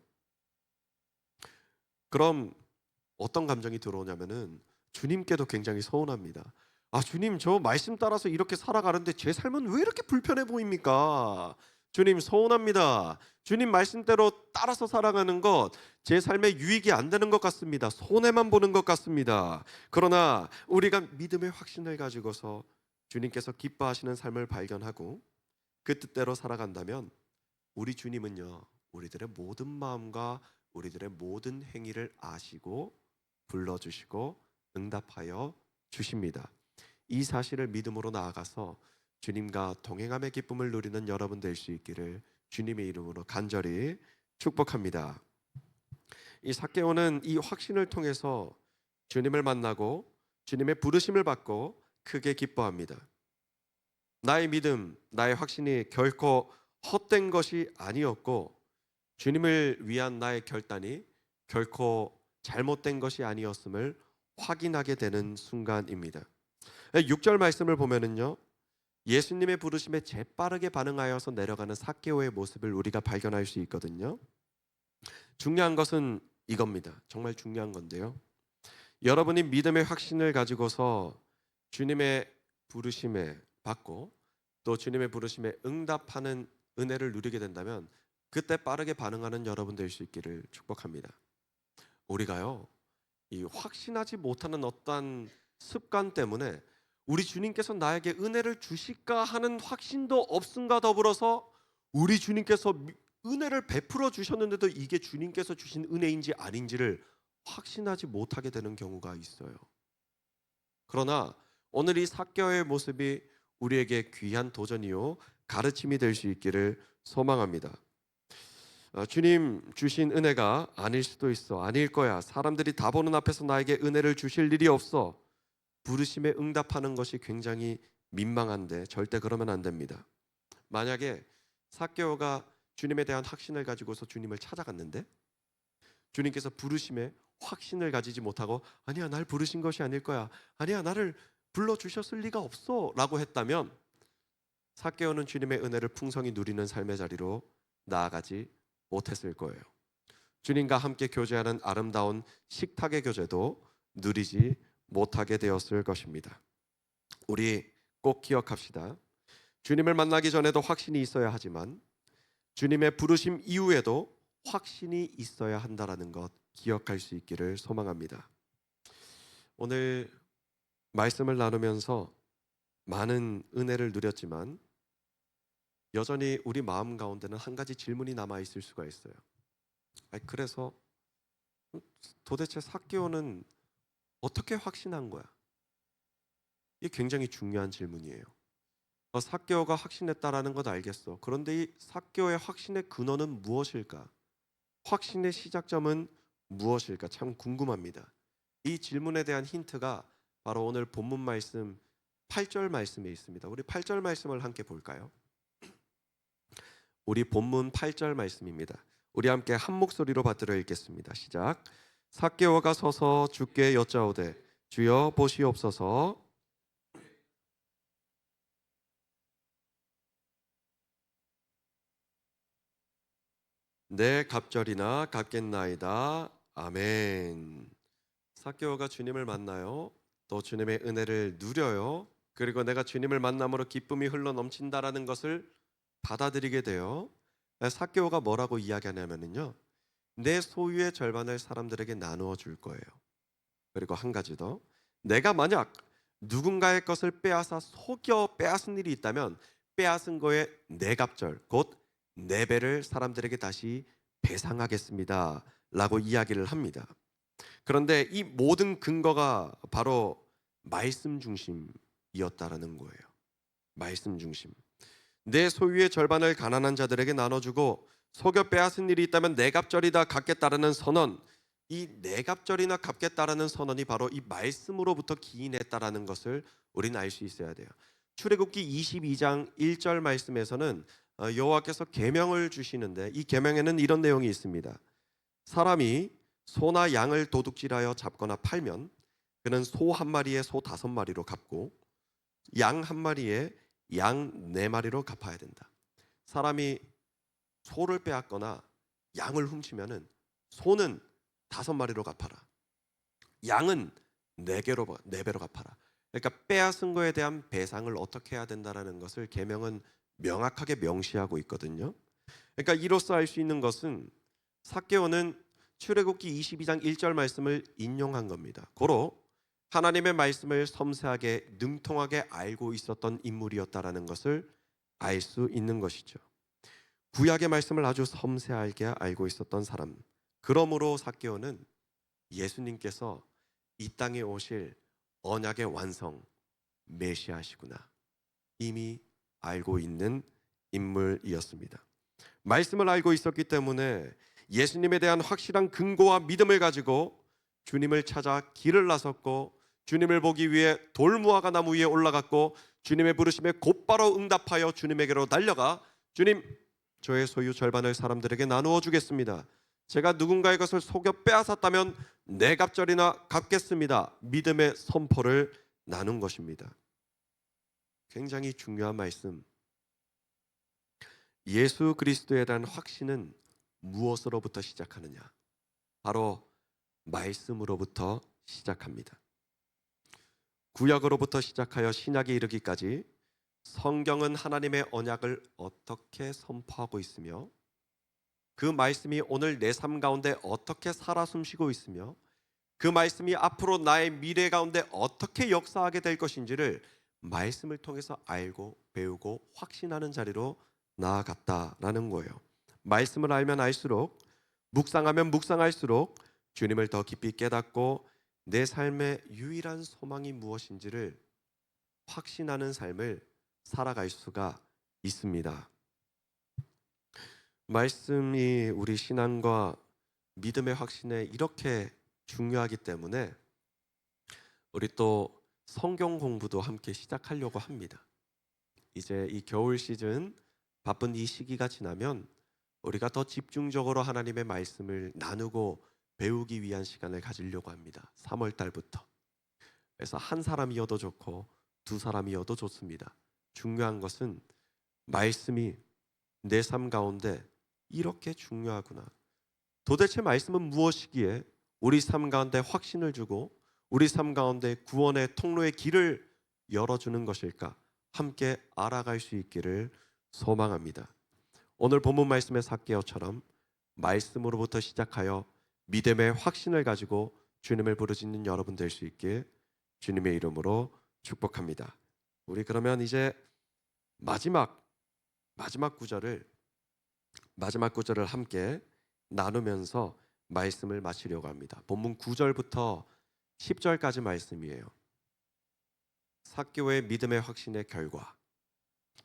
그럼 어떤 감정이 들어오냐면은 주님께도 굉장히 서운합니다. 주님, 저 말씀 따라서 이렇게 살아가는데 제 삶은 왜 이렇게 불편해 보입니까? 주님, 서운합니다. 주님 말씀대로 따라서 살아가는 것 제 삶에 유익이 안 되는 것 같습니다. 손해만 보는 것 같습니다. 그러나 우리가 믿음의 확신을 가지고서 주님께서 기뻐하시는 삶을 발견하고 그 뜻대로 살아간다면 우리 주님은요, 우리들의 모든 마음과 우리들의 모든 행위를 아시고 불러주시고 응답하여 주십니다. 이 사실을 믿음으로 나아가서 주님과 동행함의 기쁨을 누리는 여러분 될 수 있기를 주님의 이름으로 간절히 축복합니다. 이 삭개오는 이 확신을 통해서 주님을 만나고 주님의 부르심을 받고 크게 기뻐합니다. 나의 믿음, 나의 확신이 결코 헛된 것이 아니었고 주님을 위한 나의 결단이 결코 잘못된 것이 아니었음을 확인하게 되는 순간입니다. 6절 말씀을 보면은요, 예수님의 부르심에 재빠르게 반응하여서 내려가는 삭개오의 모습을 우리가 발견할 수 있거든요. 중요한 것은 이겁니다. 정말 중요한 건데요, 여러분이 믿음의 확신을 가지고서 주님의 부르심에 받고 또 주님의 부르심에 응답하는 은혜를 누리게 된다면 그때 빠르게 반응하는 여러분 될 수 있기를 축복합니다. 우리가요, 이 확신하지 못하는 어떠한 습관 때문에 우리 주님께서 나에게 은혜를 주실까 하는 확신도 없음과 더불어서 우리 주님께서 은혜를 베풀어 주셨는데도 이게 주님께서 주신 은혜인지 아닌지를 확신하지 못하게 되는 경우가 있어요. 그러나 오늘 이 삭개오의 모습이 우리에게 귀한 도전이요 가르침이 될 수 있기를 소망합니다. 주님 주신 은혜가 아닐 수도 있어, 아닐 거야, 사람들이 다 보는 앞에서 나에게 은혜를 주실 일이 없어, 부르심에 응답하는 것이 굉장히 민망한데 절대 그러면 안 됩니다. 만약에 삭개오가 주님에 대한 확신을 가지고서 주님을 찾아갔는데 주님께서 부르심에 확신을 가지지 못하고 아니야, 날 부르신 것이 아닐 거야, 아니야, 나를 불러주셨을 리가 없어 라고 했다면 삭개오는 주님의 은혜를 풍성히 누리는 삶의 자리로 나아가지 못했을 거예요. 주님과 함께 교제하는 아름다운 식탁의 교제도 누리지 못하게 되었을 것입니다. 우리 꼭 기억합시다. 주님을 만나기 전에도 확신이 있어야 하지만 주님의 부르심 이후에도 확신이 있어야 한다는 것 기억할 수 있기를 소망합니다. 오늘 말씀을 나누면서 많은 은혜를 누렸지만 여전히 우리 마음 가운데는 한 가지 질문이 남아 있을 수가 있어요. 그래서 도대체 삭개오는 어떻게 확신한 거야? 이게 굉장히 중요한 질문이에요. 삭개오가 확신했다라는 것 알겠어. 그런데 이 삭개오의 확신의 근원은 무엇일까? 확신의 시작점은 무엇일까? 참 궁금합니다. 이 질문에 대한 힌트가 바로 오늘 본문 말씀 8절 말씀에 있습니다. 우리 8절 말씀을 함께 볼까요? 우리 본문 8절 말씀입니다. 우리 함께 한 목소리로 받들어 읽겠습니다. 시작. 삭개오가 서서 주께 여짜오되 주여 보시옵소서. 내 갑절이나 갚겠나이다. 아멘. 삭개오가 주님을 만나요. 또 주님의 은혜를 누려요. 그리고 내가 주님을 만남으로 기쁨이 흘러 넘친다라는 것을 받아들이게 돼요. 삭개오가 뭐라고 이야기하냐면요, 내 소유의 절반을 사람들에게 나누어 줄 거예요. 그리고 한 가지 더, 내가 만약 누군가의 것을 빼앗아 속여 빼앗은 일이 있다면 빼앗은 거에 네 갑절, 곧 네 배를 사람들에게 다시 배상하겠습니다 라고 이야기를 합니다. 그런데 이 모든 근거가 바로 말씀 중심이었다라는 거예요. 말씀 중심. 내 소유의 절반을 가난한 자들에게 나눠주고 속여 빼앗은 일이 있다면 내갑절이다 갚겠다라는 선언. 이 내갑절이나 갚겠다라는 선언이 바로 이 말씀으로부터 기인했다라는 것을 우리는 알 수 있어야 돼요. 출애굽기 22장 1절 말씀에서는 여호와께서 계명을 주시는데 이 계명에는 이런 내용이 있습니다. 사람이 소나 양을 도둑질하여 잡거나 팔면 그는 소 한 마리에 소 5마리로 갚고 양 한 마리에 양 4마리로 갚아야 된다. 사람이 소를 빼앗거나 양을 훔치면은 소는 5마리로 갚아라. 양은 4배로 갚아라. 그러니까 빼앗은 거에 대한 배상을 어떻게 해야 된다라는 것을 계명은 명확하게 명시하고 있거든요. 그러니까 이로써 알 수 있는 것은 삭개오는 출애굽기 22장 1절 말씀을 인용한 겁니다. 고로 하나님의 말씀을 섬세하게 능통하게 알고 있었던 인물이었다라는 것을 알 수 있는 것이죠. 구약의 말씀을 아주 섬세하게 알고 있었던 사람. 그러므로 삭개오는 예수님께서 이 땅에 오실 언약의 완성 메시아시구나 이미 알고 있는 인물이었습니다. 말씀을 알고 있었기 때문에 예수님에 대한 확실한 근거와 믿음을 가지고 주님을 찾아 길을 나섰고 주님을 보기 위해 돌무화과 나무 위에 올라갔고 주님의 부르심에 곧바로 응답하여 주님에게로 달려가 주님, 저의 소유 절반을 사람들에게 나누어 주겠습니다. 제가 누군가의 것을 속여 빼앗았다면 내 갑절이나 갚겠습니다. 믿음의 선포를 나눈 것입니다. 굉장히 중요한 말씀. 예수 그리스도에 대한 확신은 무엇으로부터 시작하느냐? 바로 말씀으로부터 시작합니다. 구약으로부터 시작하여 신약에 이르기까지 성경은 하나님의 언약을 어떻게 선포하고 있으며 그 말씀이 오늘 내 삶 가운데 어떻게 살아 숨쉬고 있으며 그 말씀이 앞으로 나의 미래 가운데 어떻게 역사하게 될 것인지를 말씀을 통해서 알고 배우고 확신하는 자리로 나아갔다라는 거예요. 말씀을 알면 알수록 묵상하면 묵상할수록 주님을 더 깊이 깨닫고 내 삶의 유일한 소망이 무엇인지를 확신하는 삶을 살아갈 수가 있습니다. 말씀이 우리 신앙과 믿음의 확신에 이렇게 중요하기 때문에 우리 또 성경 공부도 함께 시작하려고 합니다. 이제 이 겨울 시즌 바쁜 이 시기가 지나면 우리가 더 집중적으로 하나님의 말씀을 나누고 배우기 위한 시간을 가지려고 합니다. 3월 달부터. 그래서 한 사람이어도 좋고 두 사람이어도 좋습니다. 중요한 것은 말씀이 내 삶 가운데 이렇게 중요하구나. 도대체 말씀은 무엇이기에 우리 삶 가운데 확신을 주고 우리 삶 가운데 구원의 통로의 길을 열어주는 것일까? 함께 알아갈 수 있기를 소망합니다. 오늘 본문 말씀의 삭개오처럼 말씀으로부터 시작하여 믿음의 확신을 가지고 주님을 부르짖는 여러분 될 수 있게 주님의 이름으로 축복합니다. 우리 그러면 이제 마지막 구절을 함께 나누면서 말씀을 마치려고 합니다. 본문 9절부터 10절까지 말씀이에요. 삭개오의 믿음의 확신의 결과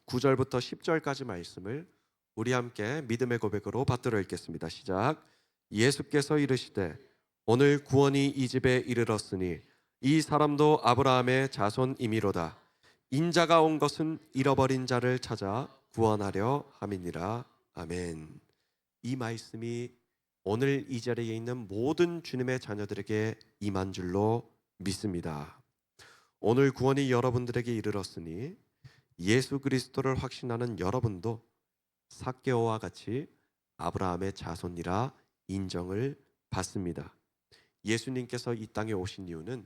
9절부터 10절까지 말씀을 우리 함께 믿음의 고백으로 받들어 읽겠습니다. 시작. 예수께서 이르시되 오늘 구원이 이 집에 이르렀으니 이 사람도 아브라함의 자손이미로다. 인자가 온 것은 잃어버린 자를 찾아 구원하려 함이니라. 아멘. 이 말씀이 오늘 이 자리에 있는 모든 주님의 자녀들에게 임한 줄로 믿습니다. 오늘 구원이 여러분들에게 이르렀으니 예수 그리스도를 확신하는 여러분도 삭개오와 같이 아브라함의 자손이라 인정을 받습니다. 예수님께서 이 땅에 오신 이유는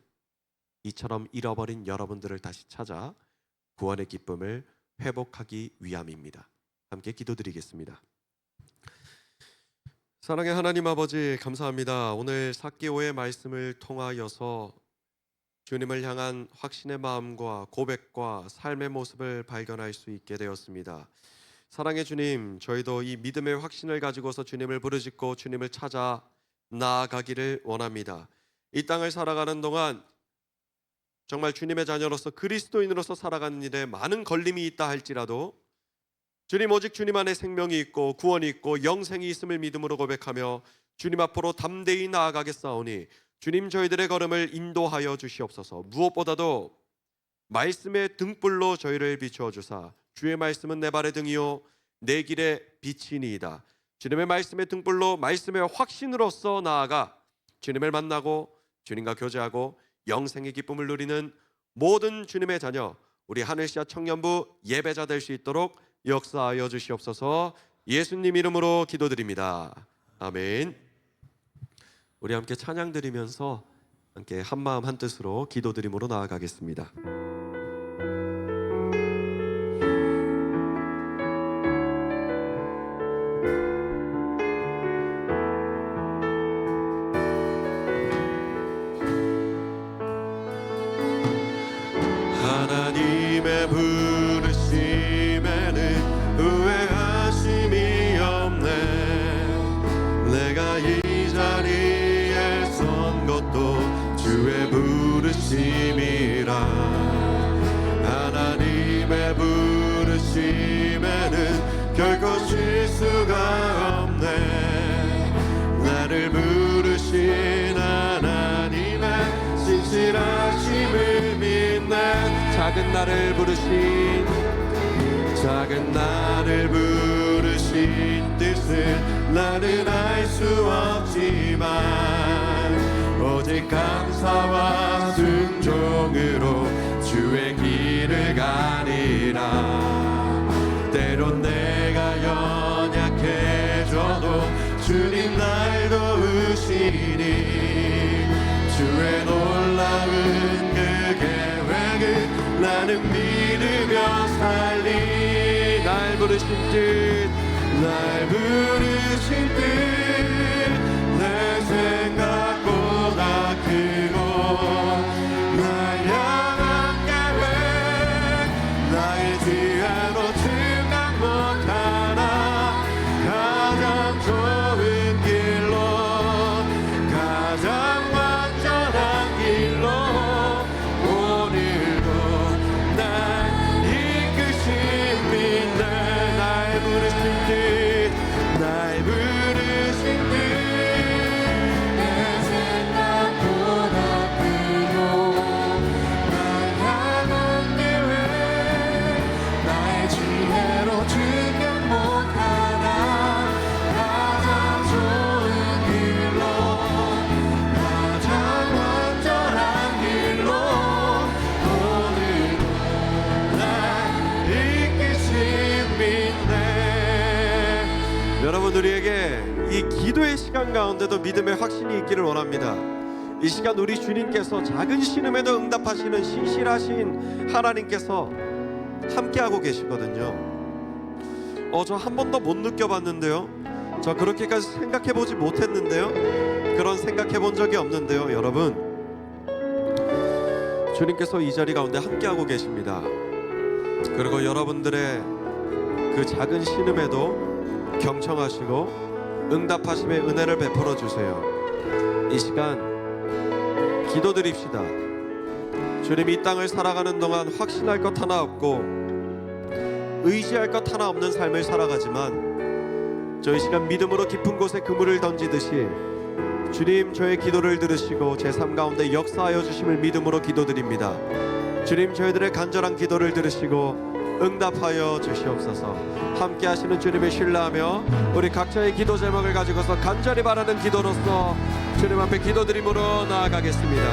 이처럼 잃어버린 여러분들을 다시 찾아 구원의 기쁨을 회복하기 위함입니다. 함께 기도드리겠습니다. 사랑의 하나님 아버지, 감사합니다. 오늘 삭개오의 말씀을 통하여서 주님을 향한 확신의 마음과 고백과 삶의 모습을 발견할 수 있게 되었습니다. 사랑의 주님, 저희도 이 믿음의 확신을 가지고서 주님을 부르짖고 주님을 찾아 나아가기를 원합니다. 이 땅을 살아가는 동안 정말 주님의 자녀로서 그리스도인으로서 살아가는 일에 많은 걸림이 있다 할지라도 주님 오직 주님 안에 생명이 있고 구원이 있고 영생이 있음을 믿음으로 고백하며 주님 앞으로 담대히 나아가겠사오니 주님 저희들의 걸음을 인도하여 주시옵소서. 무엇보다도 말씀의 등불로 저희를 비추어 주사 주의 말씀은 내 발의 등이요 내 길의 빛이니이다. 주님의 말씀의 등불로 말씀의 확신으로서 나아가 주님을 만나고 주님과 교제하고 영생의 기쁨을 누리는 모든 주님의 자녀 우리 하늘시아 청년부 예배자 될 수 있도록 역사하여 주시옵소서. 예수님 이름으로 기도드립니다. 아멘. 우리 함께 찬양 드리면서 함께 한마음 한뜻으로 기도드림으로 나아가겠습니다. 하나님의 부르심에는 후회하심이 없네. 내가 이 자리에 선 것도 주의 부르심이라. 하나님의 부르심에는 결코 실수가 없네. 나를 부르신 하나님의 신실하심을 믿네. 작은 나를 부르신 뜻을 나는 알 수 없지만 오직 감사와 순종으로 주의 길을 가리라. 때론 내가 연약해져도 주님 날 도우시니 주의 놀라운 그 계획을 나는 믿으며 살리. 날 부르신 뜻 내 생각보다 크고 날 향한 계획 나의 지혜로 증강 못하나. 가장 좋은 길로 가장 완전한 길로 오늘도 날 이끄신 믿네. 날 부르신 뜻 내 생각보다 크고 날 향한 계획 나의 지혜로 증명 못하나. 가장 좋은 길로 가장 완전한 길로 오늘도 날 이끄신 믿네. 여러분 우리에게 이 기도의 시간 가운데도 믿음의 확신이 있기를 원합니다. 이 시간 우리 주님께서 작은 신음에도 응답하시는 신실하신 하나님께서 함께하고 계시거든요. 저 한 번도 못 느껴봤는데요. 저 그렇게까지 생각해보지 못했는데요. 그런 생각해본 적이 없는데요. 여러분 주님께서 이 자리 가운데 함께하고 계십니다. 그리고 여러분들의 그 작은 신음에도 경청하시고 응답하심의 은혜를 베풀어 주세요. 이 시간 기도드립시다. 주님 이 땅을 살아가는 동안 확신할 것 하나 없고 의지할 것 하나 없는 삶을 살아가지만 저 이 시간 믿음으로 깊은 곳에 그물을 던지듯이 주님 저의 기도를 들으시고 제 삶 가운데 역사하여 주심을 믿음으로 기도드립니다. 주님 저희들의 간절한 기도를 들으시고 응답하여 주시옵소서. 함께 하시는 주님을 신뢰하며 우리 각자의 기도 제목을 가지고서 간절히 바라는 기도로서 주님 앞에 기도드림으로 나아가겠습니다.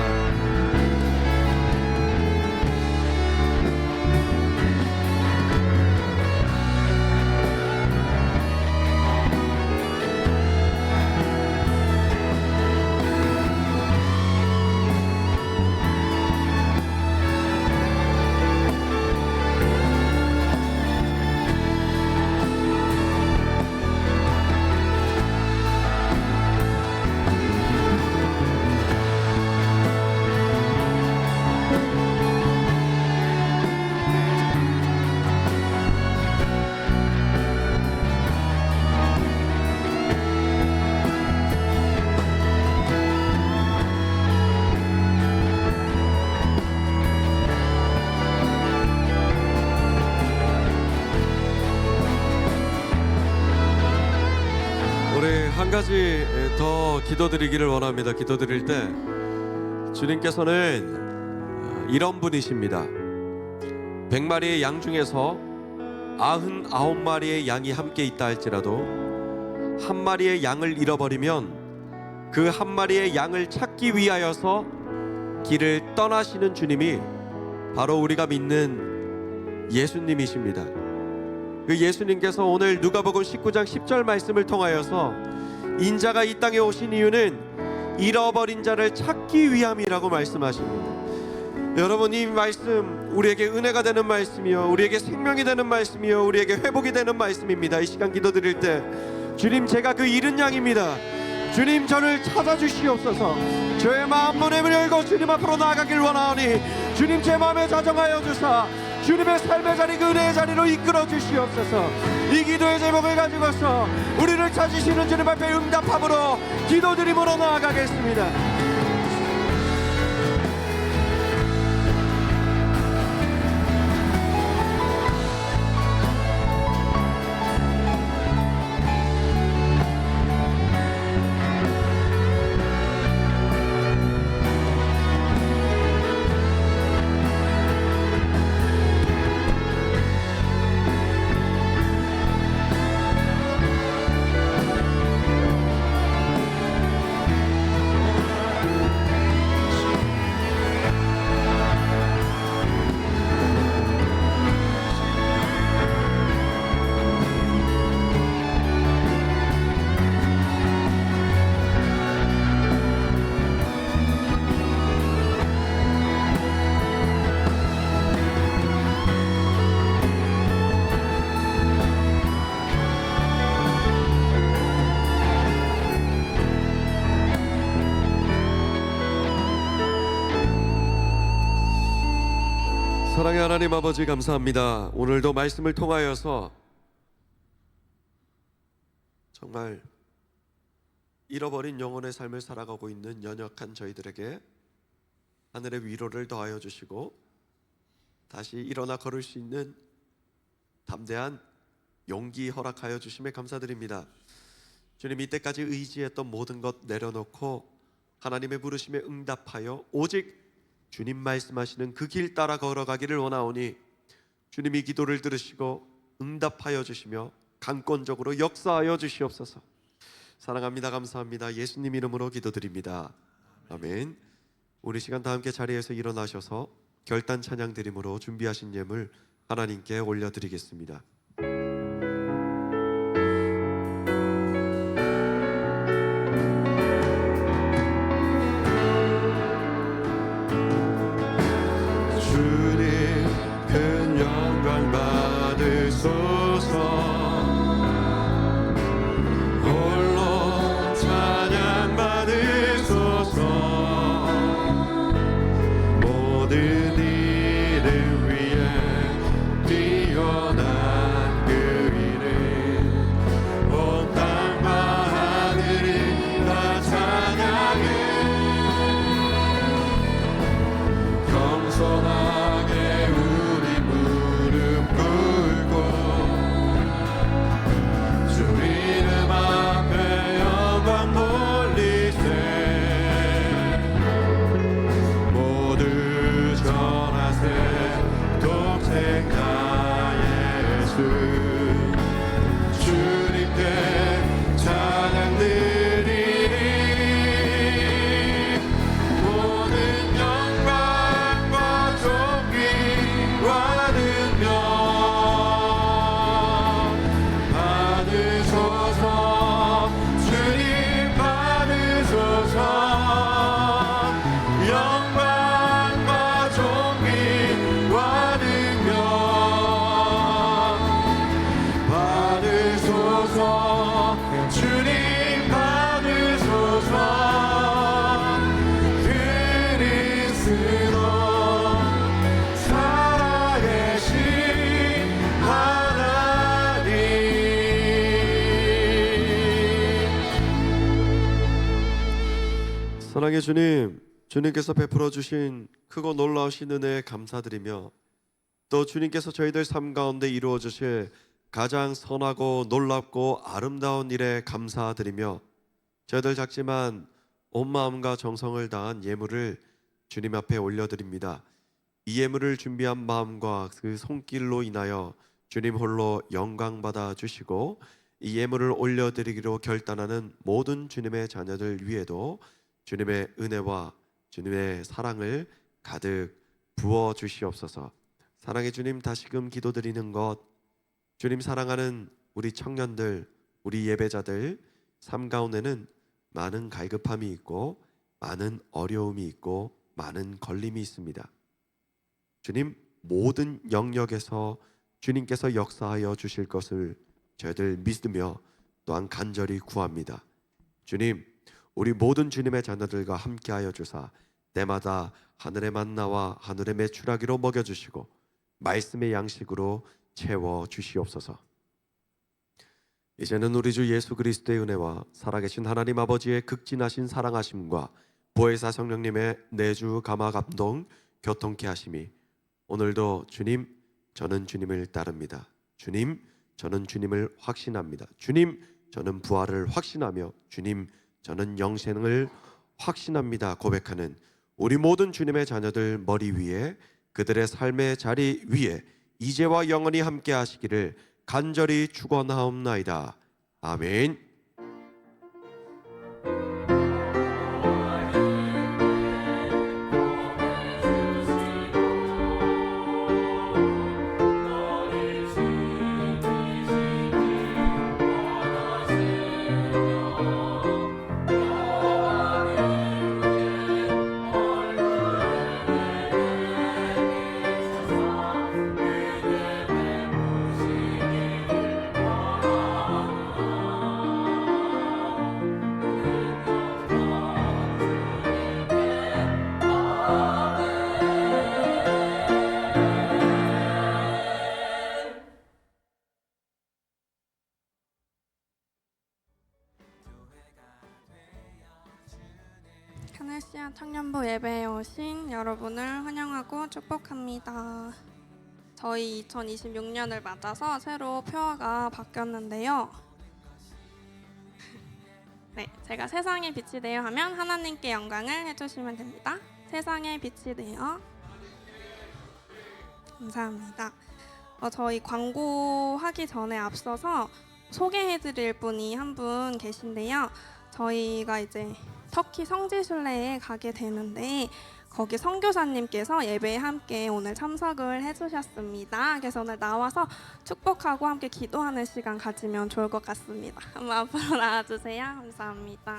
우리 한 가지 더 기도드리기를 원합니다. 기도드릴 때 주님께서는 이런 분이십니다. 100마리의 양 중에서 99마리의 양이 함께 있다 할지라도 한 마리의 양을 잃어버리면 그 한 마리의 양을 찾기 위하여서 길을 떠나시는 주님이 바로 우리가 믿는 예수님이십니다. 그 예수님께서 오늘 누가복음 19장 10절 말씀을 통하여서 인자가 이 땅에 오신 이유는 잃어버린 자를 찾기 위함이라고 말씀하십니다. 여러분, 이 말씀 우리에게 은혜가 되는 말씀이요, 우리에게 생명이 되는 말씀이요, 우리에게 회복이 되는 말씀입니다. 이 시간 기도드릴 때 주님, 제가 그 잃은 양입니다. 주님, 저를 찾아주시옵소서. 저의 마음 문을 열고 주님 앞으로 나아가길 원하오니 주님, 제 마음에 자정하여 주사 주님의 삶의 자리, 그 은혜의 자리로 이끌어 주시옵소서. 이 기도의 제목을 가지고서 우리를 찾으시는 주님 앞에 응답함으로 기도드림으로 나아가겠습니다. 사랑의 하나님 아버지, 감사합니다. 오늘도 말씀을 통하여서 정말 잃어버린 영혼의 삶을 살아가고 있는 연약한 저희들에게 하늘의 위로를 더하여 주시고 다시 일어나 걸을 수 있는 담대한 용기 허락하여 주심에 감사드립니다. 주님, 이때까지 의지했던 모든 것 내려놓고 하나님의 부르심에 응답하여 오직 주님 말씀하시는 그 길 따라 걸어가기를 원하오니 주님이 기도를 들으시고 응답하여 주시며 강권적으로 역사하여 주시옵소서. 사랑합니다. 감사합니다. 예수님 이름으로 기도드립니다. 아멘. 우리 시간 다 함께 자리에서 일어나셔서 결단 찬양 드림으로 준비하신 예물 하나님께 올려드리겠습니다. 사랑의 주님, 주님께서 베풀어 주신 크고 놀라우신 은혜에 감사드리며 또 주님께서 저희들 삶 가운데 이루어 주실 가장 선하고 놀랍고 아름다운 일에 감사드리며 저희들 작지만 온 마음과 정성을 다한 예물을 주님 앞에 올려드립니다. 이 예물을 준비한 마음과 그 손길로 인하여 주님 홀로 영광 받아 주시고 이 예물을 올려드리기로 결단하는 모든 주님의 자녀들 위에도 주님의 은혜와 주님의 사랑을 가득 부어 주시옵소서. 사랑의 주님, 다시금 기도드리는 것, 주님 사랑하는 우리 청년들, 우리 예배자들 삶 가운데는 많은 갈급함이 있고 많은 어려움이 있고 많은 걸림이 있습니다. 주님, 모든 영역에서 주님께서 역사하여 주실 것을 저희들 믿으며 또한 간절히 구합니다. 주님, 우리 모든 주님의 자녀들과 함께하여 주사 때마다 하늘의 만나와 하늘의 메추라기로 먹여주시고 말씀의 양식으로 채워 주시옵소서. 이제는 우리 주 예수 그리스도의 은혜와 살아계신 하나님 아버지의 극진하신 사랑하심과 보혜사 성령님의 내주 감화 감동 교통케 하심이 오늘도 주님, 저는 주님을 따릅니다. 주님, 저는 주님을 확신합니다. 주님, 저는 부활을 확신하며 주님, 저는 영생을 확신합니다. 고백하는 우리 모든 주님의 자녀들 머리 위에 그들의 삶의 자리 위에 이제와 영원히 함께 하시기를 간절히 축원하옵나이다. 아멘. 카네시아 청년부 예배에 오신 여러분을 환영하고 축복합니다. 저희 2026년을 맞아서 새로 표어가 바뀌었는데요. 네, 제가 세상에 빛이 되어 하면 하나님께 영광을 해주시면 됩니다. 세상에 빛이 되어. 감사합니다. 저희 광고하기 전에 앞서서 소개해드릴 분이 한 분 계신데요. 저희가 이제 터키 성지순례에 가게 되는데 거기 선교사님께서 예배에 함께 오늘 참석을 해주셨습니다. 그래서 오늘 나와서 축복하고 함께 기도하는 시간 가지면 좋을 것 같습니다. 한번 앞으로 나와주세요. 감사합니다.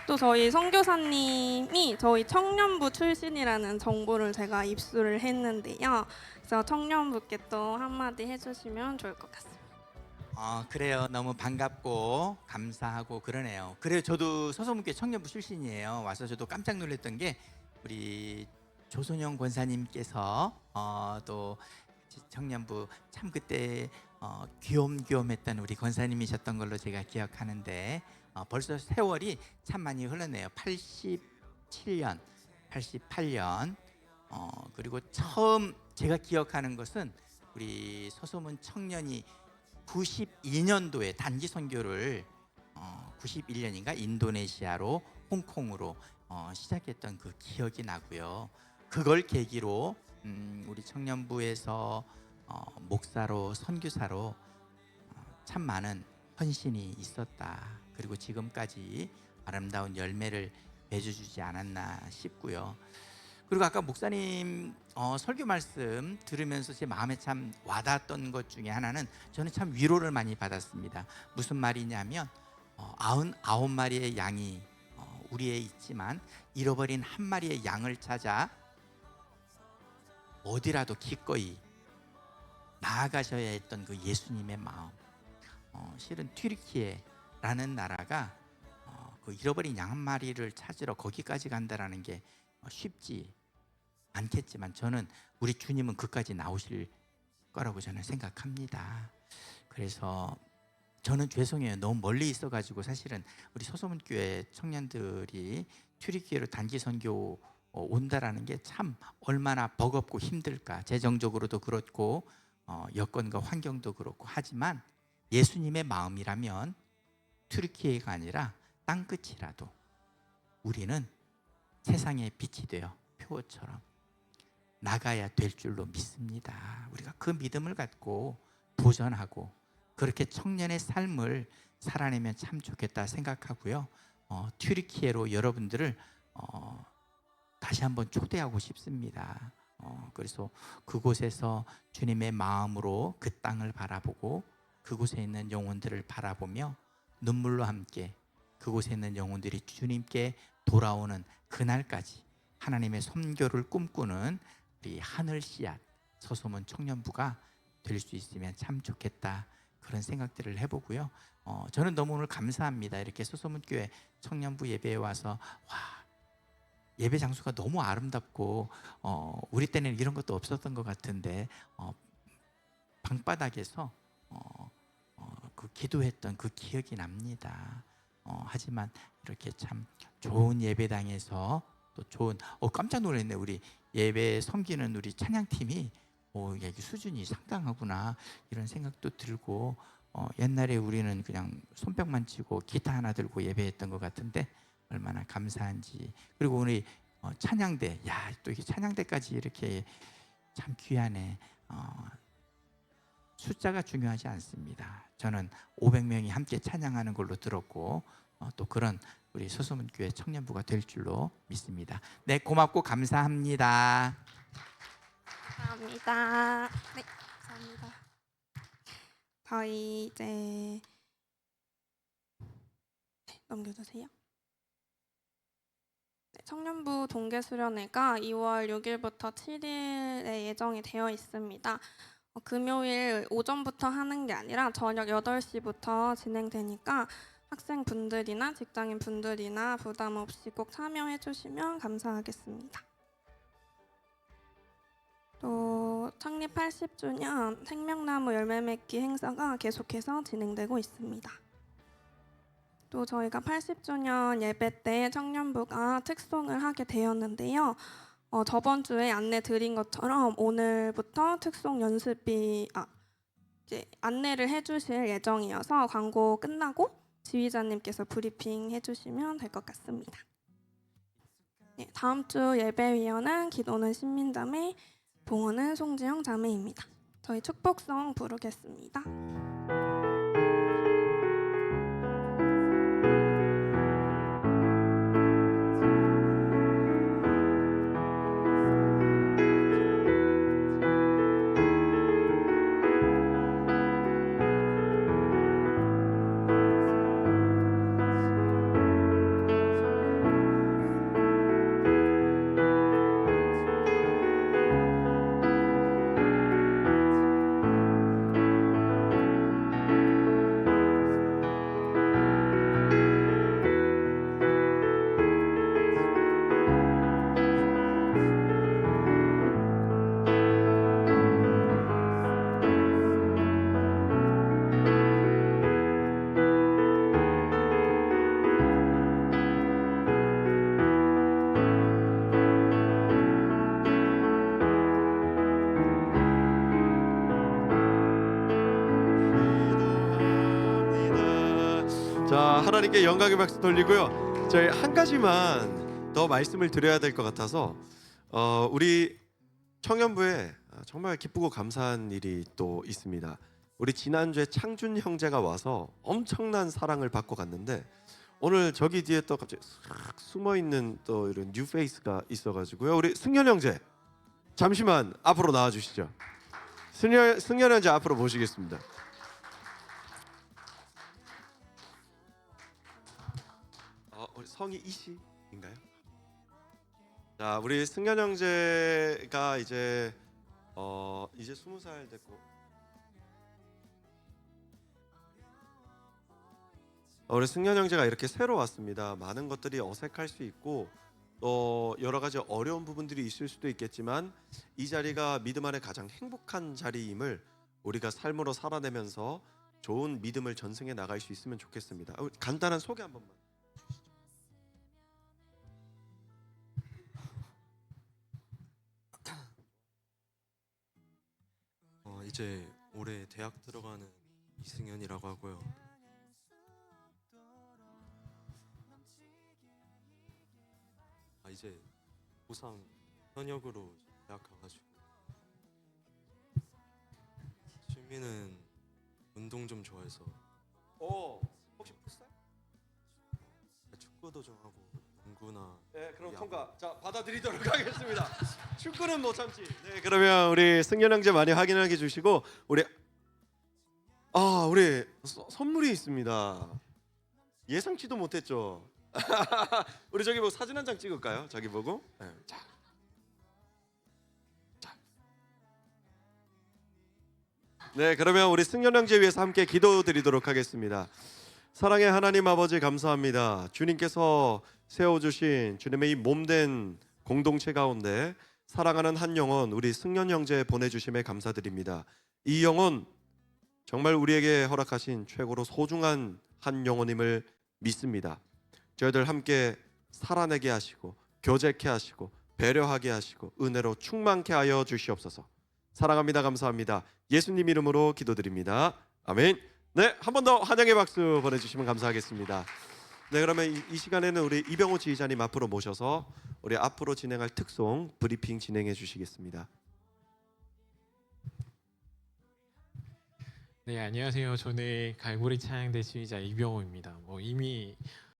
또 저희 선교사님이 저희 청년부 출신이라는 정보를 제가 입수를 했는데요. 그래서 청년부께 또 한마디 해주시면 좋을 것 같습니다. 그래요. 너무 반갑고 감사하고 그러네요. 그래요. 저도 서소문교회 청년부 출신이에요. 와서 저도 깜짝 놀랐던 게 우리 조선영 권사님께서 또 청년부 참 그때 귀염귀염했던 우리 권사님이셨던 걸로 제가 기억하는데 벌써 세월이 참 많이 흘렀네요. 87년, 88년 그리고 처음 제가 기억하는 것은 우리 서소문 청년이 92년도에 단기 선교를 91년인가 인도네시아로 홍콩으로 시작했던 그 기억이 나고요. 그걸 계기로 우리 청년부에서 목사로 선교사로 참 많은 헌신이 있었다. 그리고 지금까지 아름다운 열매를 맺어주지 않았나 싶고요. 그리고 아까 목사님 설교 말씀 들으면서 제 마음에 참 와닿았던 것 중에 하나는 저는 참 위로를 많이 받았습니다. 무슨 말이냐면 99마리의 양이 우리에 있지만 잃어버린 한 마리의 양을 찾아 어디라도 기꺼이 나아가셔야 했던 그 예수님의 마음. 실은 튀르키예라는 나라가 그 잃어버린 양 한 마리를 찾으러 거기까지 간다라는 게 쉽지 않겠지만 저는 우리 주님은 그까지 나오실 거라고 저는 생각합니다. 그래서 저는 죄송해요. 너무 멀리 있어가지고 사실은 우리 서소문교회 청년들이 튀르키예로 단기 선교 온다라는 게 참 얼마나 버겁고 힘들까. 재정적으로도 그렇고 여건과 환경도 그렇고 하지만 예수님의 마음이라면 튀르키예가 아니라 땅끝이라도 우리는 세상의 빛이 되어 표어처럼 나가야 될 줄로 믿습니다. 우리가 그 믿음을 갖고 도전하고 그렇게 청년의 삶을 살아내면 참 좋겠다 생각하고요. 튀르키예로 여러분들을 다시 한번 초대하고 싶습니다. 그래서 그곳에서 주님의 마음으로 그 땅을 바라보고 그곳에 있는 영혼들을 바라보며 눈물로 함께 그곳에 있는 영혼들이 주님께 돌아오는 그날까지 하나님의 선교를 꿈꾸는 우리 하늘 씨앗 서소문 청년부가 될 수 있으면 참 좋겠다, 그런 생각들을 해보고요. 저는 너무 오늘 감사합니다. 이렇게 서소문교회 청년부 예배에 와서 예배 장소가 너무 아름답고 우리 때는 이런 것도 없었던 것 같은데 방바닥에서 그 기도했던 그 기억이 납니다. 하지만 이렇게 참 좋은 예배당에서 또 좋은 깜짝 놀랐네. 우리 예배 섬기는 우리 찬양팀이 이게 수준이 상당하구나 이런 생각도 들고 옛날에 우리는 그냥 손뼉만 치고 기타 하나 들고 예배했던 것 같은데 얼마나 감사한지. 그리고 우리 찬양대, 또 이게 찬양대까지 이렇게 참 귀하네. 숫자가 중요하지 않습니다. 저는 500명이 함께 찬양하는 걸로 들었고 또 그런 우리 서소문교회 청년부가 될 줄로 믿습니다. 네, 고맙고 감사합니다. 감사합니다. 네, 감사합니다. 저희 이제 넘겨주세요. 네, 청년부 동계수련회가 2월 6일부터 7일에 예정이 되어 있습니다. 금요일 오전부터 하는 게 아니라 저녁 8시부터 진행되니까 학생분들이나 직장인분들이나 부담 없이 꼭 참여해 주시면 감사하겠습니다. 또 창립 80주년 생명나무 열매 맺기 행사가 계속해서 진행되고 있습니다. 또 저희가 80주년 예배 때 청년부가 특송을 하게 되었는데요. 저번 주에 안내 드린 것처럼 오늘부터 특송 연습이 이제 안내를 해주실 예정이어서 광고 끝나고 지휘자님께서 브리핑 해주시면 될 것 같습니다. 네, 다음 주 예배위원은 기도는 신민자매, 봉헌은 송지영 자매입니다. 저희 축복성 부르겠습니다. 자, 하나님께 영광의 박수 돌리고요. 저희 한 가지만 더 말씀을 드려야 될 것 같아서 우리 청년부에 정말 기쁘고 감사한 일이 또 있습니다. 우리 지난주에 창준 형제가 와서 엄청난 사랑을 받고 갔는데 오늘 저기 뒤에 또 갑자기 싹 숨어 있는 또 이런 뉴 페이스가 있어가지고요. 우리 승현 형제 잠시만 앞으로 나와 주시죠. 승현 형제 앞으로 모시겠습니다. 우리 성이 이씨인가요? 자, 우리 승현 형제가 이제 20살 됐고 우리 승현 형제가 이렇게 새로 왔습니다. 많은 것들이 어색할 수 있고 또 여러 가지 어려운 부분들이 있을 수도 있겠지만 이 자리가 믿음 안에 가장 행복한 자리임을 우리가 삶으로 살아내면서 좋은 믿음을 전승해 나갈 수 있으면 좋겠습니다. 간단한 소개 한 번만. 이제 올해 대학 들어가는 이승현이라고 하고요. 이제 고3 현역으로 대학 가가지고 취미는 운동 좀 좋아해서 혹시 풋살? 축구도 좀 하고 농구나. 네, 그럼 야구. 통과. 자, 받아들이도록 하겠습니다. 축구는 못 참지. 네, 그러면 우리 승현 형제 많이 확인하게 주시고 우리 선물이 있습니다. 예상치도 못했죠. 우리 저기 뭐 사진 한 장 찍을까요? 자기 보고. 네. 자. 네, 그러면 우리 승현 형제 위해서 함께 기도드리도록 하겠습니다. 사랑의 하나님 아버지 감사합니다. 주님께서 세워주신 주님의 이 몸된 공동체 가운데 사랑하는 한 영혼 우리 승현 형제 보내주심에 감사드립니다. 이 영혼 정말 우리에게 허락하신 최고로 소중한 한 영혼임을 믿습니다. 저희들 함께 살아내게 하시고 교제케 하시고 배려하게 하시고 은혜로 충만케 하여 주시옵소서. 사랑합니다. 감사합니다. 예수님 이름으로 기도드립니다. 아멘. 네, 한 번 더 환영의 박수 보내주시면 감사하겠습니다. 네, 그러면 이 시간에는 우리 이병호 지휘자님 앞으로 모셔서 우리 앞으로 진행할 특송 브리핑 진행해 주시겠습니다. 네, 안녕하세요. 저는 갈고리 찬양대 지휘자 이병호입니다. 이미